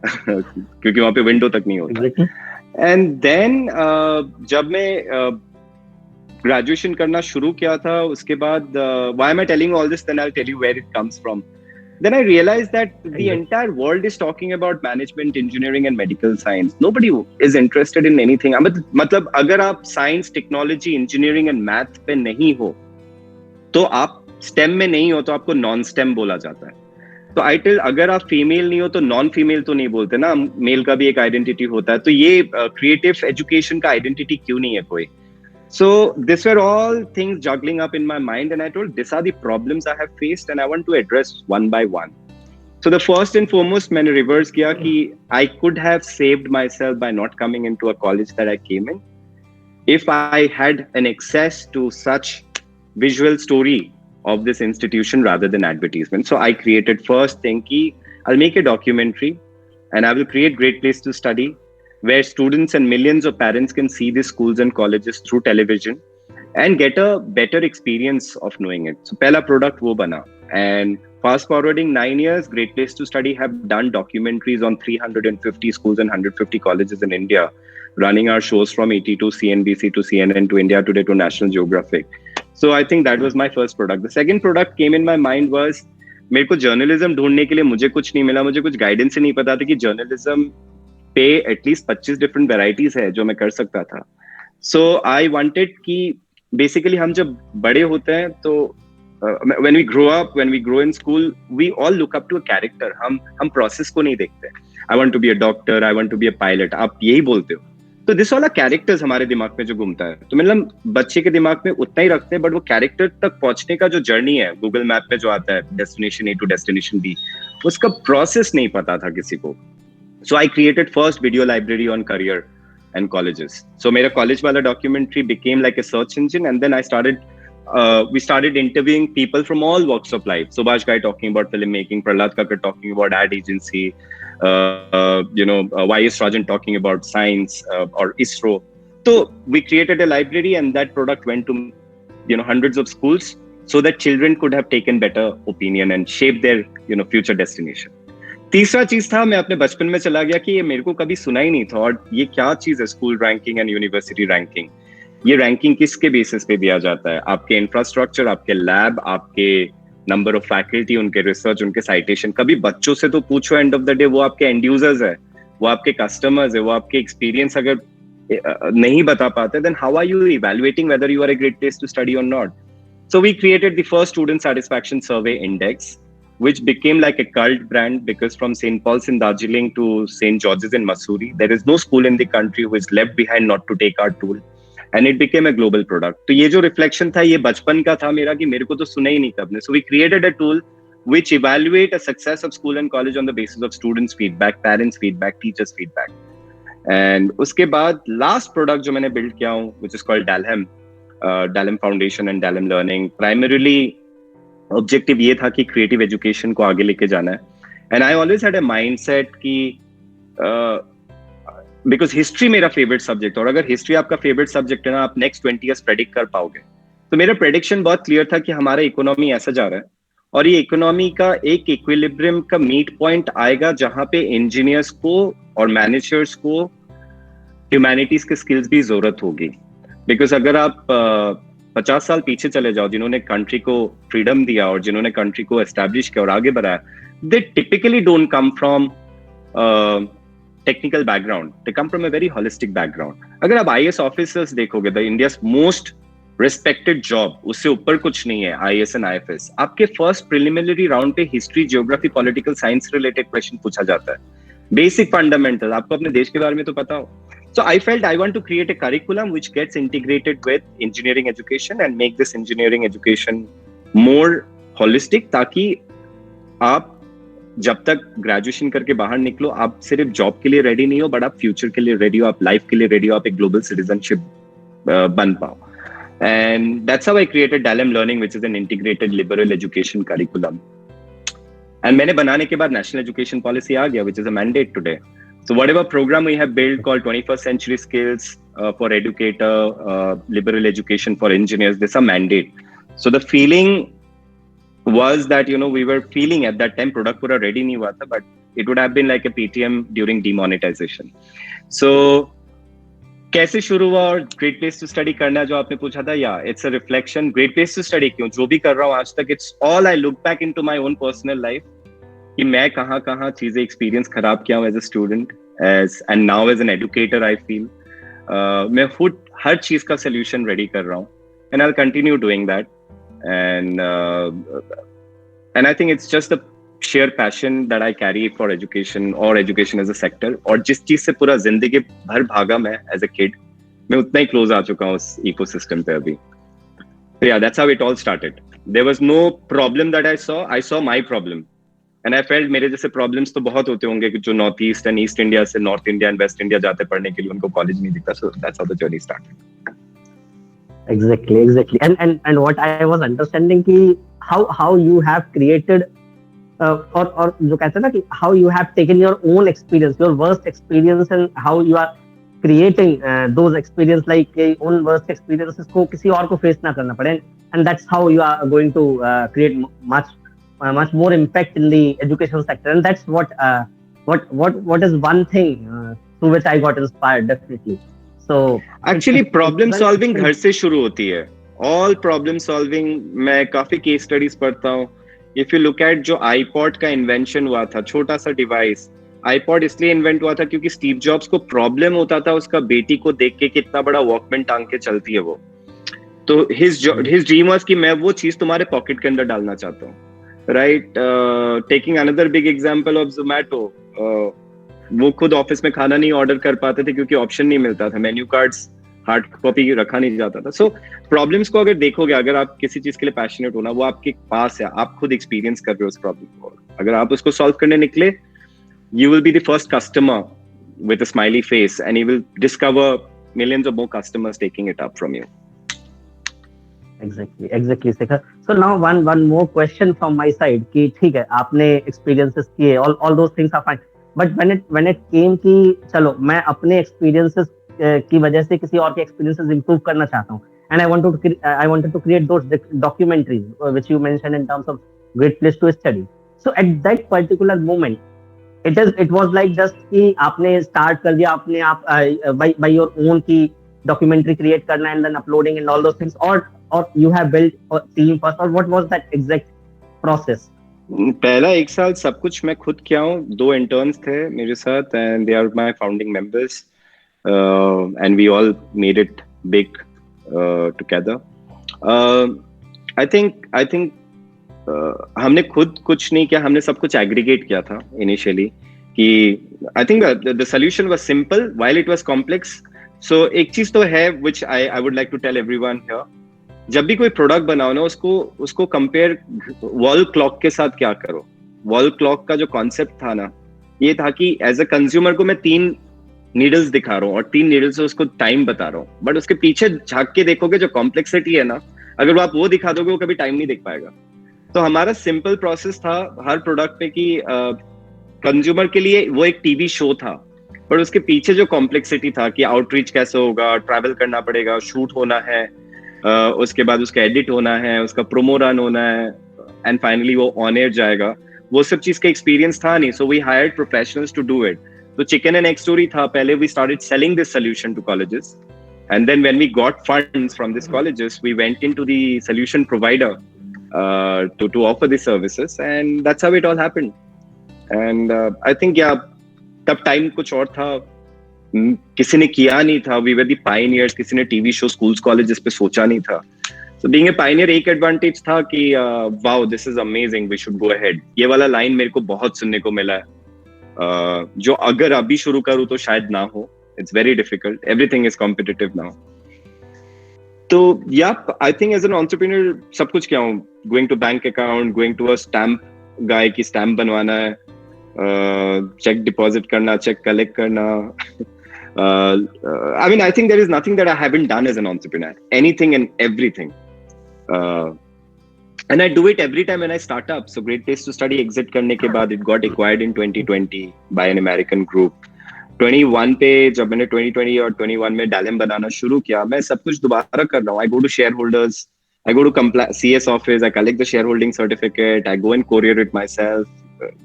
क्योंकि वहाँ पे विंडो तक नहीं होता. And then जब मैं ग्रेजुएशन करना शुरू किया था, उसके बाद why am I telling you all this? Then I'll tell you where it comes from. Then I realized that the entire world is talking about management, engineering and medical science. Nobody is interested in anything. मतलब अगर आप science, technology, engineering and math पे नहीं हो, तो आप STEM में नहीं हो, तो आपको non-STEM बोला जाता है. तो आई टेल अगर आप फीमेल नहीं हो तो नॉन फीमेल तो नहीं बोलते ना, मेल का भी एक आइडेंटिटी होता है. तो ये क्रिएटिव एजुकेशन का आइडेंटिटी क्यों नहीं है कोई. So this were all things juggling up in my mind and I told this are the problems I have faced and I want to address one by one. So the first and foremost मैंने reverse किया कि I could have saved myself by not coming into a college that I came in if I had an access to such visual story of this institution rather than advertisement. So I created first thing ki I'll make a documentary and I will create Great Place to Study where students and millions of parents can see these schools and colleges through television and get a better experience of knowing it. So pehla product wo bana, and fast forwarding 9 years, Great Place to Study have done documentaries on 350 schools and 150 colleges in India, running our shows from ET to CNBC to CNN to India Today to National Geographic. So I think that was my first product. The second product came in my mind was मेरे को journalism ढूंढने के लिए मुझे कुछ नहीं मिला, मुझे कुछ गाइडेंस ही नहीं पता था कि जर्नलिज्म पे एटलीस्ट 25 डिफरेंट वेराइटीज है जो मैं कर सकता था. सो आई वांटेड कि बेसिकली हम जब बड़े होते हैं तो when we grow up, when we grow in school, we all look up to a character. हम प्रोसेस को नहीं देखते. I want to be a doctor, I want to be a pilot. आप यही बोलते हो. तो दिस वाला कैरेक्टर्स हमारे दिमाग में जो घूमता है, तो मतलब बच्चे के दिमाग में उतना ही रखते हैं, बट वो कैरेक्टर तक पहुंचने का जो जर्नी है गूगल मैप पे जो आता है destination A to destination B, उसका प्रोसेस नहीं पता था किसी को. So I created first video library on career and colleges. So मेरा कॉलेज वाला documentary became like a search engine, and then we started interviewing people from all walks of life. Subhash Ghai talking about filmmaking, Prahlad Kakkar talking about ad agency, Y.S. Rajan talking about science or ISRO. So we created a library, and that product went to hundreds of schools so that children could have taken better opinion and shaped their future destination. तीसरा चीज था, मैं अपने बचपन में चला गया कि ये मेरे को कभी सुना ही नहीं था, और ये क्या चीज है school ranking and university ranking. ये रैंकिंग किसके बेसिस पे दिया जाता है? आपके इंफ्रास्ट्रक्चर, आपके लैब, आपके नंबर ऑफ फैकल्टी, उनके रिसर्च, उनके साइटेशन. कभी बच्चों से तो पूछो, एंड ऑफ द डे वो आपके एंड यूजर्स है, वो आपके कस्टमर्स है, वो आपके एक्सपीरियंस अगर नहीं बता पाते, then how are you evaluating whether you are a great place to study or not? So we created the first student satisfaction survey index, which became like a cult brand, because from St. Paul's in Darjeeling to St. George's in Mussoorie, there is no school in the country who is left behind not to take our tool. And it became a global product. तो ये जो reflection था, ये बचपन का था मेरा कि मेरे को तो सुना ही नहीं कभी. So we created a tool which evaluate a success of school and college on the basis of students' feedback, parents' feedback, teachers' feedback. And उसके बाद last product जो मैंने build किया हूँ, which is called Dalhem, Dalhem Foundation and Dalhem Learning. Primarily objective ये था कि creative education को आगे लेके जाना है. And I always had a mindset कि बिकॉज हिस्ट्री मेरा फेवरेट सब्जेक्ट, और अगर हिस्ट्री आपका फेवरेट सब्जेक्ट है ना, आप नेक्स्ट 20 ईयर्स प्रेडिक्ट कर पाओगे. तो मेरा प्रेडिक्शन बहुत क्लियर था कि हमारा इकोनॉमी ऐसा जा रहा है, और ये इकोनॉमी का एक इक्विलिब्रियम का मीट पॉइंट आएगा जहां पे इंजीनियर्स को और मैनेजर्स को ह्यूमैनिटीज के स्किल्स भी जरूरत होगी. बिकॉज अगर आप 50 साल पीछे चले जाओ, जिन्होंने कंट्री को फ्रीडम दिया और जिन्होंने कंट्री को एस्टैब्लिश किया और आगे बढ़ाया, दे typically don't come from technical background. They come from a very holistic background. अगर आप IAS officers देखोगे, the India's most respected job, उससे ऊपर कुछ नहीं है IAS and IFS. आपके first preliminary round पे history, geography, political science related question पूछा जाता है. बेसिक फंडामेंटल, आपको अपने देश के बारे में तो पता हो. So I felt I want to create a curriculum which gets integrated with engineering education and make this engineering education more holistic, ताकि आप जब तक ग्रेजुएशन करके बाहर निकलो, आप सिर्फ जॉब के लिए रेडी नहीं हो, बट आप फ्यूचर के लिए रेडी हो, आप लाइफ के लिए रेडी हो, आप एक ग्लोबल सिटीजनशिप बन पाओ. And that's how I created Dalem Learning, which is an integrated liberal education curriculum. And मैंने बनाने के बाद national education policy आ गया, which is a mandate today. So whatever program we have built called 21st Century Skills for Educator, Liberal Education for Engineers, this is a mandate. So the feeling was that, you know, we were feeling at that time product पूरा ready नहीं हुआ था, but it would have been like a PTM during demonetization. So कैसे शुरू हुआ और great place to study करना जो आपने पूछा था, या it's a reflection. Great place to study क्यों, जो भी कर रहा हूँ आज तक, it's all I look back into my own personal life कि मैं कहाँ चीजें एक्सपीरियंस खराब किया हूँ as a student, and now as an educator I feel मैं खुद हर चीज का सोल्यूशन रेडी कर रहा हूँ, and I will continue doing that. And I think it's just the sheer passion that I carry for education or education as a sector. और जिस चीज से पूरा जिंदगी भर भागा मैं as a kid, मैं उतना ही close आ चुका हूँ उस ecosystem पे अभी. So yeah, that's how it all started. There was no problem that I saw my problem. And I felt मेरे जैसे problems तो बहुत होते होंगे कि जो North East and East India से North India and West India जाते पढ़ने के लिए, उनको college नहीं दिखता. So that's how the journey started. Exactly. And what I was understanding कि how you have created और जो कहते हैं ना कि how you have taken your own experience, your worst experience, and how you are creating those experience, like own worst experiences को किसी और को face ना करना पड़े, and that's how you are going to create much more impact in the education sector. And that's what is one thing through which I got inspired, definitely. So actually problem solving घर से शुरू होती है. All problem solving, मैं काफी case studies पढ़ता हूँ. If you look at जो iPod का इन्वेंशन हुआ था, छोटा सा डिवाइस, iPod इसलिए इन्वेंट हुआ था क्योंकि स्टीव जॉब्स को प्रॉब्लम होता था उसका बेटी को देख के कितना बड़ा वॉकमैन टांग के चलती है वो. तो हिज ड्रीम वाज कि मैं वो चीज तुम्हारे पॉकेट के अंदर डालना चाहता हूँ, right. Taking another big example of Zomato, वो खुद ऑफिस में खाना नहीं ऑर्डर कर पाते थे क्योंकि ऑप्शन नहीं मिलता था, मेन्यू कार्ड्स हार्ड कॉपी रखा नहीं जाता था. सो प्रॉब्लम्स को अगर देखोगे, अगर आप किसी चीज के लिए पैशनेट हो ना, वो आपके पास है, आप खुद एक्सपीरियंस कर रहे हो उस प्रॉब्लम को. अगर आप उसको सॉल्व करने निकले, you will be the first customer with a smiley face, and you will discover millions of more customers taking it up from you. Exactly, Shekhar. So now one more question from my side कि ठीक है, आपने experiences किए, all those things are fine, but when it came कि चलो मैं अपने experiences की वजह से किसी और के experiences improve करना चाहता हूँ, and I wanted to create those documentaries which you mentioned in terms of great place to study. So at that particular moment, it was like just कि आपने start कर दिया अपने आप by your own की documentary create करना and then uploading and all those things, or you have built a team first, or what was that exact process? पहला एक साल सब कुछ मैं खुद किया हूँ. 2 interns थे मेरे साथ, and they are my founding members, and we all made it big together. I think हमने खुद कुछ नहीं किया, हमने सब कुछ एग्रीगेट किया था इनिशियली. कि I think the solution was simple while it was complex. So एक चीज तो है which I would like to tell everyone here, जब भी कोई प्रोडक्ट बनाओ ना, उसको कंपेयर वॉल क्लॉक के साथ क्या करो. वॉल क्लॉक का जो कॉन्सेप्ट था ना, ये था कि एज अ कंज्यूमर को मैं 3 नीडल्स दिखा रहा हूँ और 3 नीडल्स से उसको टाइम बता रहा हूँ, बट उसके पीछे झांक के देखोगे जो कॉम्प्लेक्सिटी है ना, अगर वो आप वो दिखा दोगे, वो कभी टाइम नहीं देख पाएगा. तो हमारा सिंपल प्रोसेस था हर प्रोडक्ट पे कि कंज्यूमर के लिए वो एक टीवी शो था, पर उसके पीछे जो कॉम्प्लेक्सिटी था कि आउटरीच कैसे होगा, ट्रैवल करना पड़ेगा, शूट होना है, उसके बाद उसका एडिट होना है, उसका प्रोमो रन होना है, एंड फाइनली वो ऑन एयर जाएगा. वो सब चीज का एक्सपीरियंस था नहीं, so we hired professionals to do it. तो चिकन एंड एग स्टोरी था. पहले we started selling this solution to colleges, and then when we got funds from this colleges, we went into the solution provider to offer these services, and that's how it all happened. And I think तब time कुछ और था, किसी ने किया नहीं था. We were the pioneers. किसी ने टीवी शो स्कूल्स कॉलेजेस पे सोचा नहीं था. So being a pioneer एक एडवांटेज था कि wow, this is amazing, we should go ahead. ये वाला लाइन मेरे को बहुत सुनने को मिला है जो अगर अभी शुरू करूँ तो शायद ना हो. It's very difficult. Everything is competitive now. तो I think as an entrepreneur सब कुछ क्या हूँ, going to bank account, going to a stamp guy की stamp बनवाना है, check deposit करना, check collect करना. I mean, I think there is nothing that I haven't done as an entrepreneur. Anything and everything. And I do it every time when I start up. So Great Place to Study exit करने के बाद it got acquired in 2020 by an American group. 21 पे जब मैंने 2020 और 21 में डालम बनाना शुरू किया, मैं सब कुछ दोबारा कर रहा हूँ. I go to shareholders, I go to CS office, I collect the shareholding certificate, I go and courier it myself.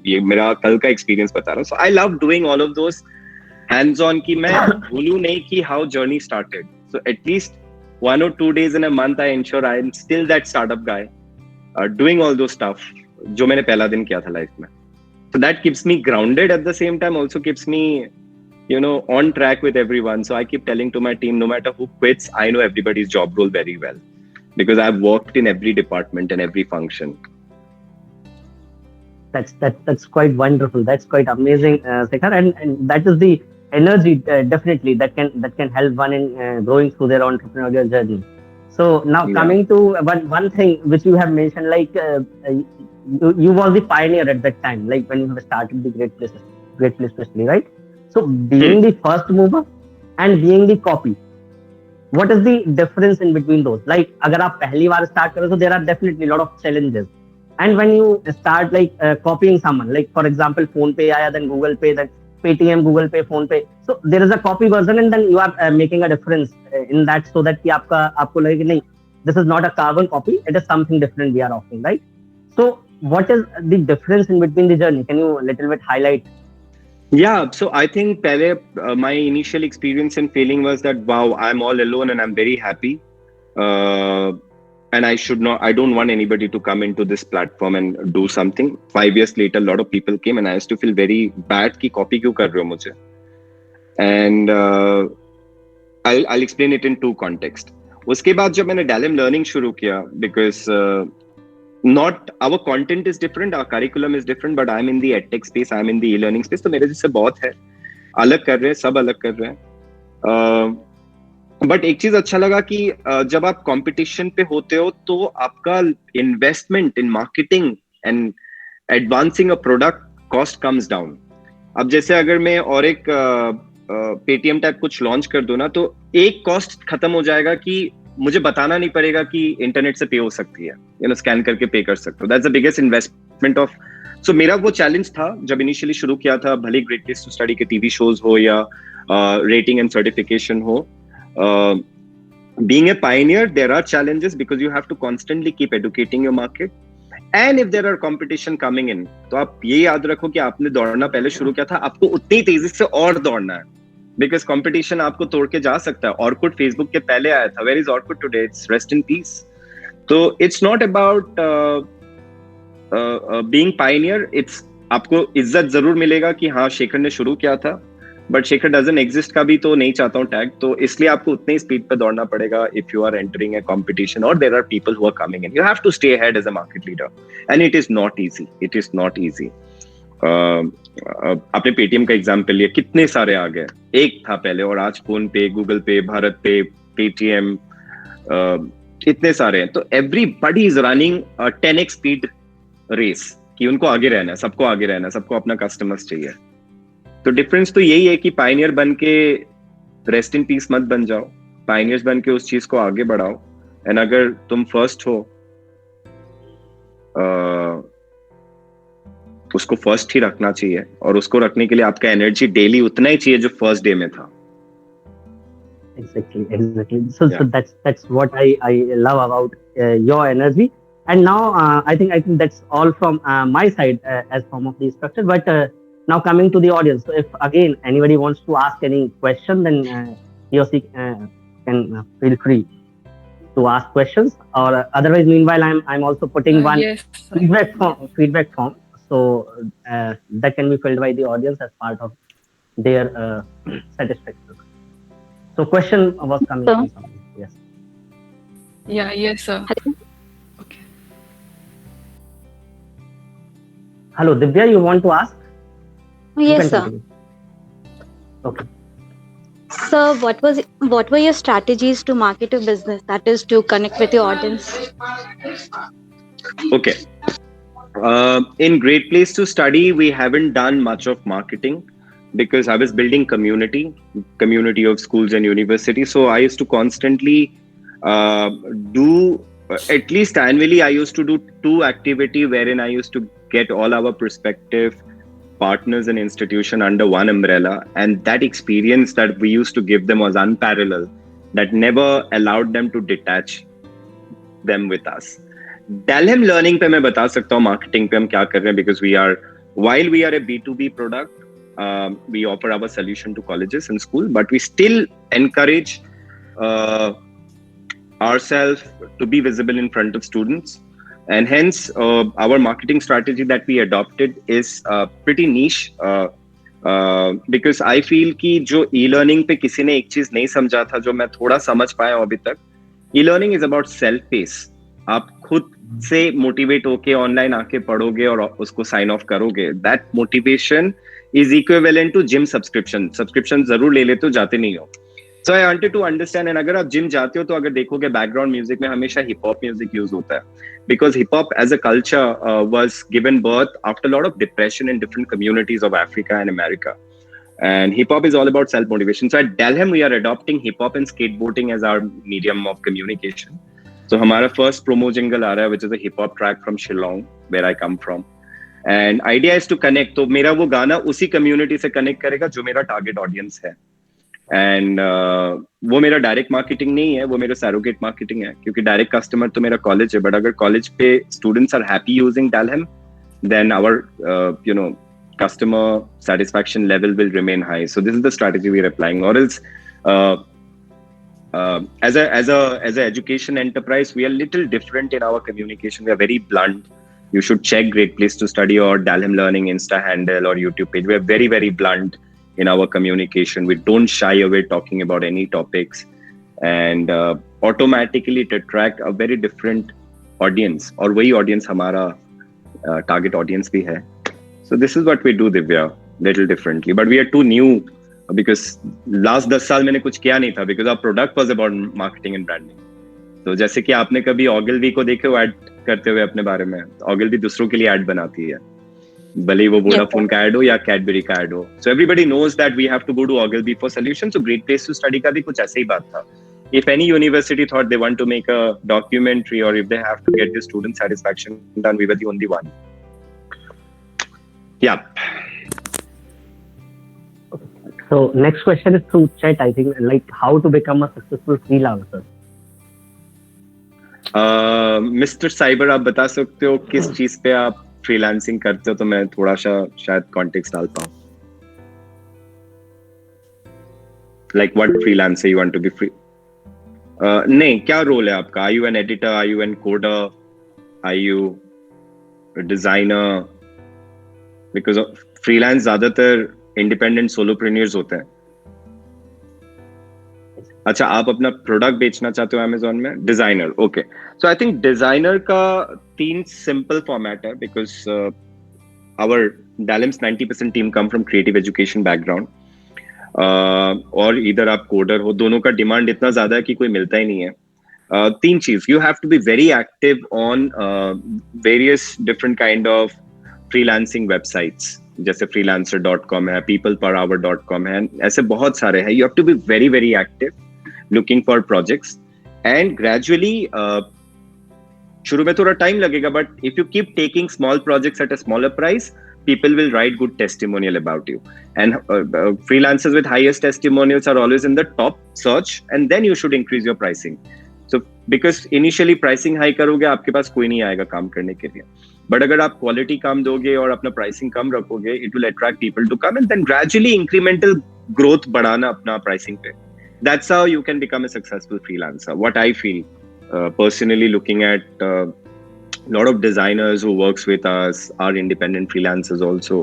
ये मेरा कल का experience बता रहा हूँ. So I love doing all of those hands-on कि मैं भूलूं नहीं कि how journey started. So at least 1 or 2 days in a month, I ensure I am still that startup guy, doing all those stuff जो मैंने पहला दिन किया था life में. So that keeps me grounded at the same time, also keeps me on track with everyone. So I keep telling to my team, no matter who quits, I know everybody's job role very well because I've worked in every department and every function. That's quite wonderful. That's quite amazing, Shekhar, and that is the energy definitely that can help one in growing through their entrepreneurial journey. So now coming to one thing which you have mentioned, like you was the pioneer at that time, like when you have started the Great Place to Study, right? So being the first mover and being the copy, what is the difference in between those? Like अगर आप पहली बार start करो, so there are definitely a lot of challenges. And when you start like copying someone, like for example, Phone Pay आया, then Google Pay, then Paytm, Google Pay, Phone Pay. So there is a copy version, and then you are making a difference in that, so that कि आपको लगे कि नहीं, this is not a carbon copy, it is something different we are offering, right? So what is the difference in between the journey? Can you a little bit highlight? Yeah, so I think my initial experience and feeling was that, wow, I'm all alone and I'm very happy. And I don't want anybody to come into this platform and do something. 5 years later, a lot of people came and I used to feel very bad कि copy क्यों कर रहे हो मुझे? And I'll explain it in two contexts. उसके बाद जब मैंने Dalim learning शुरू किया, because not our content is different, our curriculum is different, but I'm in the edtech space, I'm in the e-learning space. तो मेरे जैसे बहुत है, अलग कर रहे हैं, सब अलग कर रहे हैं. बट एक चीज अच्छा लगा कि जब आप कंपटीशन पे होते हो तो आपका investment in marketing and advancing a product cost comes down. अब जैसे अगर मैं और एक पेटीएम टाइप कुछ लॉन्च कर दूं ना, तो एक कॉस्ट खत्म हो जाएगा कि मुझे बताना नहीं पड़ेगा कि इंटरनेट से पे हो सकती है, स्कैन करके पे कर सकते हो. That's the biggest investment of. So मेरा वो चैलेंज था जब इनिशियली शुरू किया था, भले ग्रेट प्लेस टू स्टडी के टीवी शोज हो या रेटिंग एंड सर्टिफिकेशन हो. Being a pioneer, there are challenges because you have to constantly keep educating your market. And if there are competition coming in, तो आप ये याद रखो कि आपने दौड़ना पहले शुरू किया था, आपको उतनी तेजी से और दौड़ना है. Because competition आपको तोड़ के जा सकता है. Orkut Facebook के पहले आया था. Where is Orkut today? It's rest in peace. So it's not about being pioneer. It's आपको इज्जत जरूर मिलेगा कि हाँ शेखर ने शुरू किया था, बट शेखर डजंट एग्जिस्ट का भी तो नहीं चाहता हूँ टैग. तो इसलिए आपको उतनी स्पीड पे दौड़ना पड़ेगा if you are entering a competition और there are people who are coming in. You have to stay ahead as a market leader and it is not easy. It is not easy. आपने Paytm का example लिया, कितने सारे आ गए. एक था पहले और आज फोन पे, गूगल पे, भारत पे, पेटीएम, इतने सारे हैं. तो everybody is running 10x speed race कि उनको आगे रहना है, सबको आगे रहना है, सबको अपना कस्टमर्स चाहिए. तो डिफरेंस तो यही है कि पायनियर बन के रेस्ट इन पीस मत बन जाओ, पायनियर्स बन के उस चीज को आगे बढ़ाओ. एंड अगर तुम फर्स्ट हो, उसको फर्स्ट ही रखना चाहिए, और उसको रखने के लिए आपका एनर्जी डेली उतना ही चाहिए जो फर्स्ट डे में था. Exactly. So that's what I love about your energy. And now I think that's all from my side as form of the structure. But now coming to the audience, so if again anybody wants to ask any question, then Yossi can feel free to ask questions. Or otherwise, meanwhile, I'm also putting one feedback form, so that can be filled by the audience as part of their satisfaction. So question was coming from something. Yes. Yeah. Yes, sir. Okay. Hello, Divya, you want to ask? You Yes, can sir. continue. Okay. So, what were your strategies to market your business? That is to connect with your audience. Okay. In Great Place to Study, we haven't done much of marketing because I was building community of schools and universities. So I used to constantly do at least annually. I used to do two activity wherein I used to get all our prospective partners and institution under one umbrella, and that experience that we used to give them was unparalleled. That never allowed them to detach them with us. Dalhem learning पे मैं बता सकता हूँ marketing पे हम क्या कर रहे हैं because while we are a B2B product, we offer our solution to colleges and school, but we still encourage uh, ourselves to be visible in front of students, and hence our marketing strategy that we adopted is pretty niche. Because I feel कि जो e-learning पे किसी ने एक चीज नहीं समझा था जो मैं थोड़ा समझ पाया हूं अभी तक, e-learning is about self pace. आप खुद से मोटिवेट होके ऑनलाइन आके पढ़ोगे और उसको साइन ऑफ करोगे. That motivation is equivalent to gym subscription जरूर ले लेते हो, जाते नहीं हो. So I wanted to understand, and अगर आप जिम जाते हो तो अगर देखोगे बैकग्राउंड म्यूजिक में हमेशा हिप हॉप म्यूजिक यूज होता है, because hip hop as a culture was given birth after a lot of depression in different communities of Africa and America. And hip hop is all about self motivation. So at Dalhem, we are adopting hip hop and skateboarding as our medium of communication. So हमारा first promo jingle आ रहा है, which is a hip hop track from Shillong, where I come from. And idea is to connect. तो मेरा वो गाना उसी community से connect करेगा जो मेरा target audience है. एंड वो मेरा डायरेक्ट मार्केटिंग नहीं है, वो मेरा सैरोगेट मार्केटिंग है, क्योंकि डायरेक्ट कस्टमर तो मेरा कॉलेज है. बट अगर कॉलेज पे students are happy using Dalhem, then our customer satisfaction level will remain high. So this is the strategy we are applying. Or else as a education enterprise, we are little different in our communication. We are very blunt. You should check Great Place to Study or Dalhem Learning Insta handle or YouTube page. We are very, very blunt in our communication. We don't shy away talking about any topics, and automatically it attract a very different audience, और वही audience हमारा target audience भी है. So this is what we do, Divya, little differently. But we are too new because last 10 साल मैंने कुछ किया नहीं था, because our product was about marketing and branding. तो जैसे कि आपने कभी Ogilvy को देखे हो ऐड करते हुए अपने बारे में, Ogilvy दूसरों के लिए ऐड बनाती है, भले ही वो वोडाफोन का ऐड हो या कैडबरी का ऐड हो. So everybody knows that we have to go to Ogilvy for solution. So great place to study का भी कुछ ऐसे ही बात था. If any university thought they want to make a documentary, or if they have to get the student satisfaction done, we were the only one. Yeah. So next question is through chat, I think, like how to become a successful freelancer. Mister cyber, आप बता सकते हो किस चीज पे आप freelancing करते हो, तो मैं थोड़ा सा शायद कॉन्टेक्स्ट डाल पाऊं. Like what freelancer you want to be free. नहीं, क्या रोल है आपका? Are you an editor, are you an coder, are you designer? Because freelance ज्यादातर इंडिपेंडेंट सोलोप्रेन्योर्स होते हैं. अच्छा, आप अपना प्रोडक्ट बेचना चाहते हो अमेजोन में? Designer. Okay. So I think designer का 3 सिंपल फॉर्मेट है, because our Dalhem's 90% team come from creative education background, और इधर आप कोडर हो. दोनों का डिमांड इतना ज्यादा है कि कोई मिलता ही नहीं है. 3 चीज, you have to be very active on various different kind of freelancing websites, जैसे freelancer.com है, peopleperhour.com है, ऐसे बहुत सारे हैं. You have to be very very active looking for projects, and gradually शुरू में थोड़ा टाइम लगेगा, but if you keep taking small projects at a smaller price, people will write good testimonial about you. And freelancers with highest testimonials are always in the top search, and then you should increase your pricing. So because initially pricing high करोगे, आपके पास कोई नहीं आएगा काम करने के लिए. But अगर आप quality काम दोगे और अपना pricing कम रखोगे, it will attract people to come, and then gradually incremental growth बढ़ाना अपना pricing पे. That's how you can become a successful freelancer. What I feel, personally, looking at a lot of designers who works with us are independent freelancers also,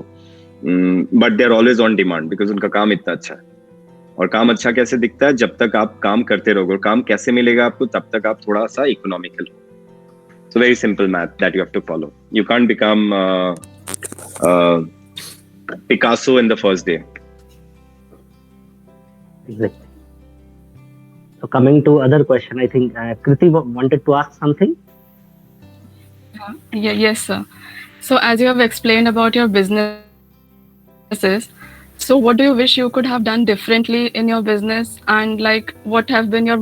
but they're always on demand because उनका काम इतना अच्छा है. और काम अच्छा कैसे दिखता है? जब तक आप काम करते रहोगे. और काम कैसे मिलेगा आपको? तब तक आप थोड़ा सा इकोनॉमिकल हो. So very simple math that you have to follow. You can't become Picasso in the first day. Exactly. So coming to other question, I think Kriti wanted to ask something. Yeah, yes, sir. So, as you have explained about your businesses, so what do you wish you could have done differently in your business? And like, what have been your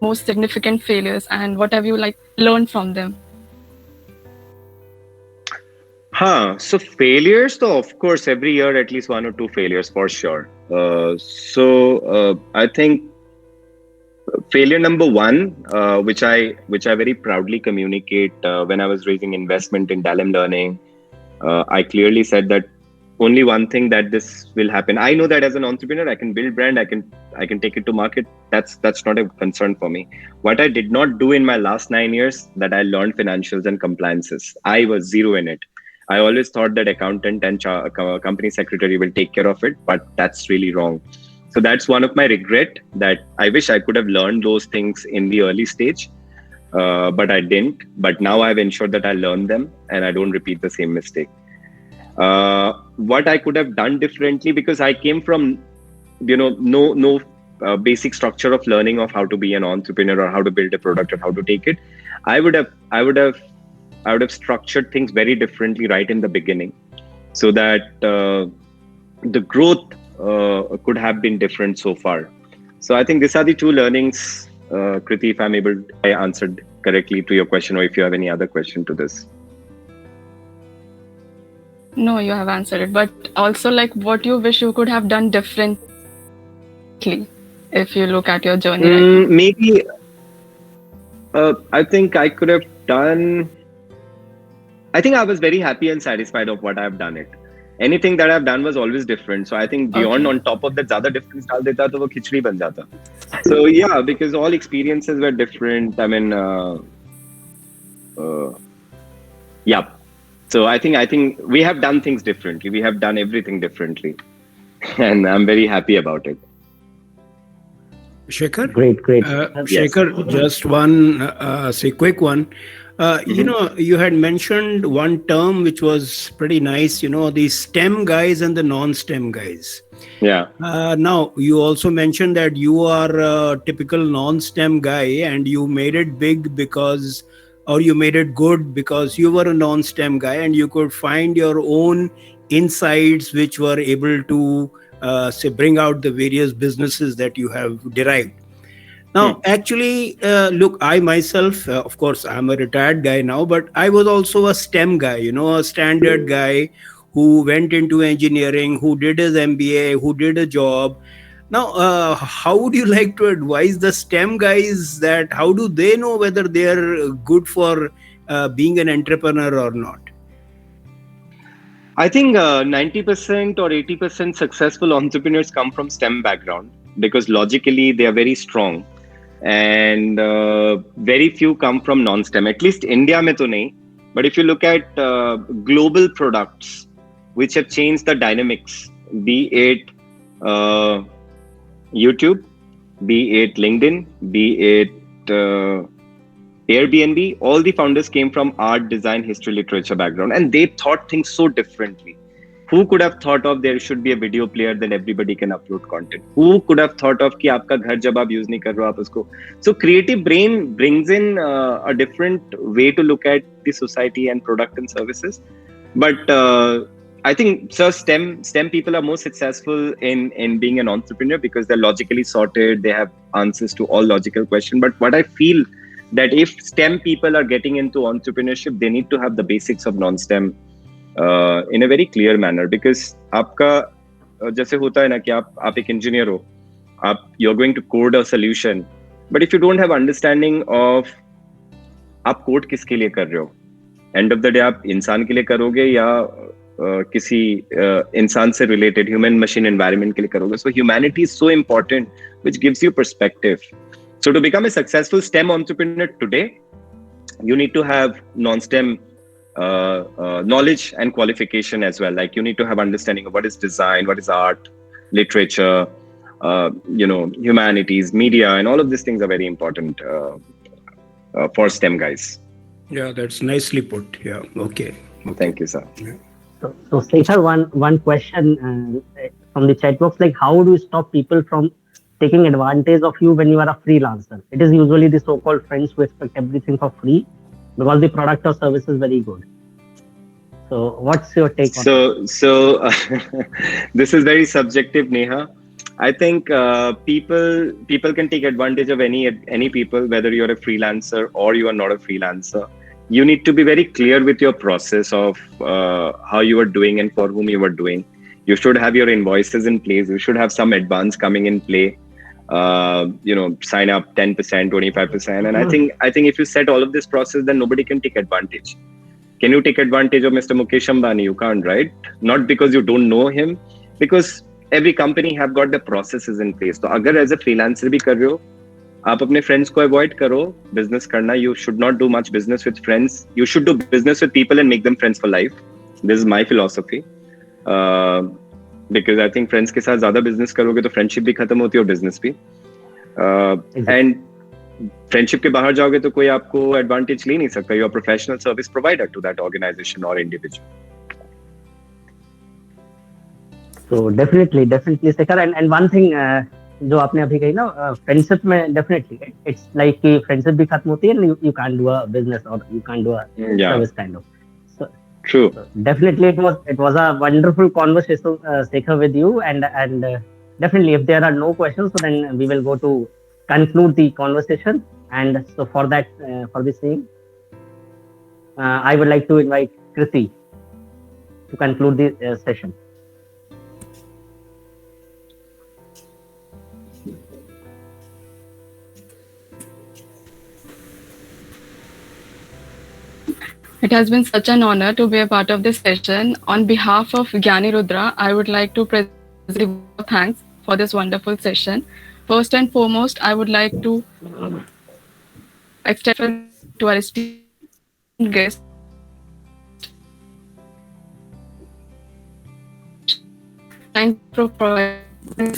most significant failures and what have you like learned from them? So failures, though, of course, every year at least one or two failures for sure. I think failure number one, which I very proudly communicate when I was raising investment in Dalim Learning, I clearly said that only one thing that this will happen. I know that as an entrepreneur, I can build brand, I can take it to market. That's not a concern for me. What I did not do in my last 9 years, that I learned financials and compliances. I was zero in it. I always thought that accountant and company secretary will take care of it, but that's really wrong. So that's one of my regret, that I wish I could have learned those things in the early stage, but I didn't. But now I've ensured that I learn them and I don't repeat the same mistake. What I could have done differently, because I came from, no basic structure of learning of how to be an entrepreneur or how to build a product or how to take it. I would have structured things very differently right in the beginning, so that the growth could have been different so far. So I think these are the two learnings, Kriti, if I answered correctly to your question, or if you have any other question to this. No, you have answered it. But also, like, what you wish you could have done differently if you look at your journey right now? Maybe I think I could have done. I think I was very happy and satisfied of what I've done it. Anything that I've done was always different. So I think beyond, on top of that, ज़्यादा difference डाल देता तो वो खिचड़ी बन जाता. So yeah, because all experiences were different. I mean, yeah. So I think we have done things differently. We have done everything differently, and I'm very happy about it. Shekhar? Great. Shekhar, just one, say quick one. You had mentioned one term which was pretty nice, the STEM guys and the non-STEM guys. Yeah. Now, you also mentioned that you are a typical non-STEM guy and you made it big or you made it good because you were a non-STEM guy and you could find your own insights which were able to, bring out the various businesses that you have derived. Now, actually, look, I myself, of course, I'm a retired guy now, but I was also a STEM guy, a standard guy who went into engineering, who did his MBA, who did a job. Now, how would you like to advise the STEM guys that how do they know whether they are good for being an entrepreneur or not? I think 90% or 80% successful entrepreneurs come from STEM background, because logically they are very strong. And very few come from non-STEM. At least India mein to nahi. But if you look at global products which have changed the dynamics, be it YouTube, be it LinkedIn, be it Airbnb, all the founders came from art, design, history, literature background, and they thought things so differently. Who could have thought of there should be a video player, then everybody can upload content? Who could have thought of कि आपका घर जब आप use नहीं कर रहे हो आप उसको? So creative brain brings in a different way to look at the society and product and services. But I think STEM people are more successful in being an entrepreneur because they're logically sorted. They have answers to all logical questions. But what I feel that if STEM people are getting into entrepreneurship, they need to have the basics of non-STEM in a very clear manner, because आपका जैसे होता है ना कि आप एक engineer हो, you're going to code a solution, but if you don't have understanding of आप code किसके लिए कर रहे हो, end of the day आप इंसान के लिए करोगे या किसी इंसान से related human machine environment के लिए करोगे. So humanity is so important, which gives you perspective. So to become a successful STEM entrepreneur today, you need to have non-STEM knowledge and qualification as well. Like you need to have understanding of what is design, what is art, literature, humanities, media, and all of these things are very important for STEM guys. Yeah, that's nicely put. Yeah. Okay. Thank you, sir. Yeah. So Shekhar, one question from the chat box, like how do you stop people from taking advantage of you when you are a freelancer? It is usually the so-called friends who expect everything for free because the product or service is very good. So what's your take on this? So this is very subjective, Neha. I think people can take advantage of any people, whether you're a freelancer or you are not a freelancer. You need to be very clear with your process of how you are doing and for whom you are doing. You should have your invoices in place. You should have some advance coming in play. Sign up 10%, 25%, and I think if you set all of this process, then nobody can take advantage. Can you take advantage of Mr. Mukesh Ambani? You can't, right? Not because you don't know him, because every company have got the processes in place. So अगर as a freelancer भी कर रहे हो, आप अपने friends को avoid करो business करना. You should not do much business with friends. You should do business with people and make them friends for life. This is my philosophy. Because I think friends के साथ ज़्यादा business करोगे तो friendship भी खत्म होती है और business भी. And फ्रेंडशिप के बाहर जाओगे तो कोई आपको एडवांटेज ले नहीं सकता. You are professional service provider to that organisation और individual. So definitely Shekhar, and one thing जो आपने अभी कही ना, फ्रेंडशिप में definitely it's like कि फ्रेंडशिप भी खत्म होती है and you can't do a business or you can't do a service kind of. So, True. So definitely it was a wonderful conversation, Shekhar, with you, and definitely if there are no questions, so then we will go to conclude the conversation. And so for that, for the same, I would like to invite Kriti to conclude the session. It has been such an honor to be a part of this session. On behalf of Gyaannirudra, I would like to present thanks for this wonderful session. First and foremost, I would like to extend to our esteemed guest. Thank you for providing.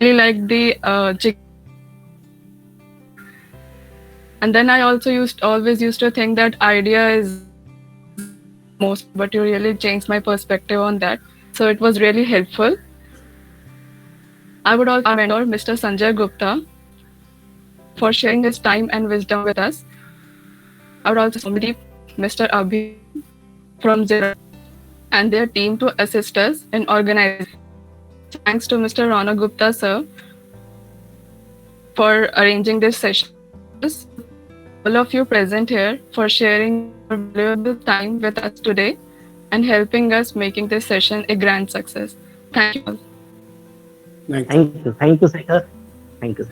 Really like the and then I also always used to think that idea is most, but you really changed my perspective on that. So it was really helpful. I would also mentor Mr. Sanjay Gupta for sharing his time and wisdom with us. I would also meet Mr. Abhi from Zeromonk and their team to assist us in organizing. Thanks to Mr. Rana Gupta sir for arranging this session. All of you present here for sharing your valuable time with us today and helping us making this session a grand success. Thank you all. Thank you, Shekhar. Thank you.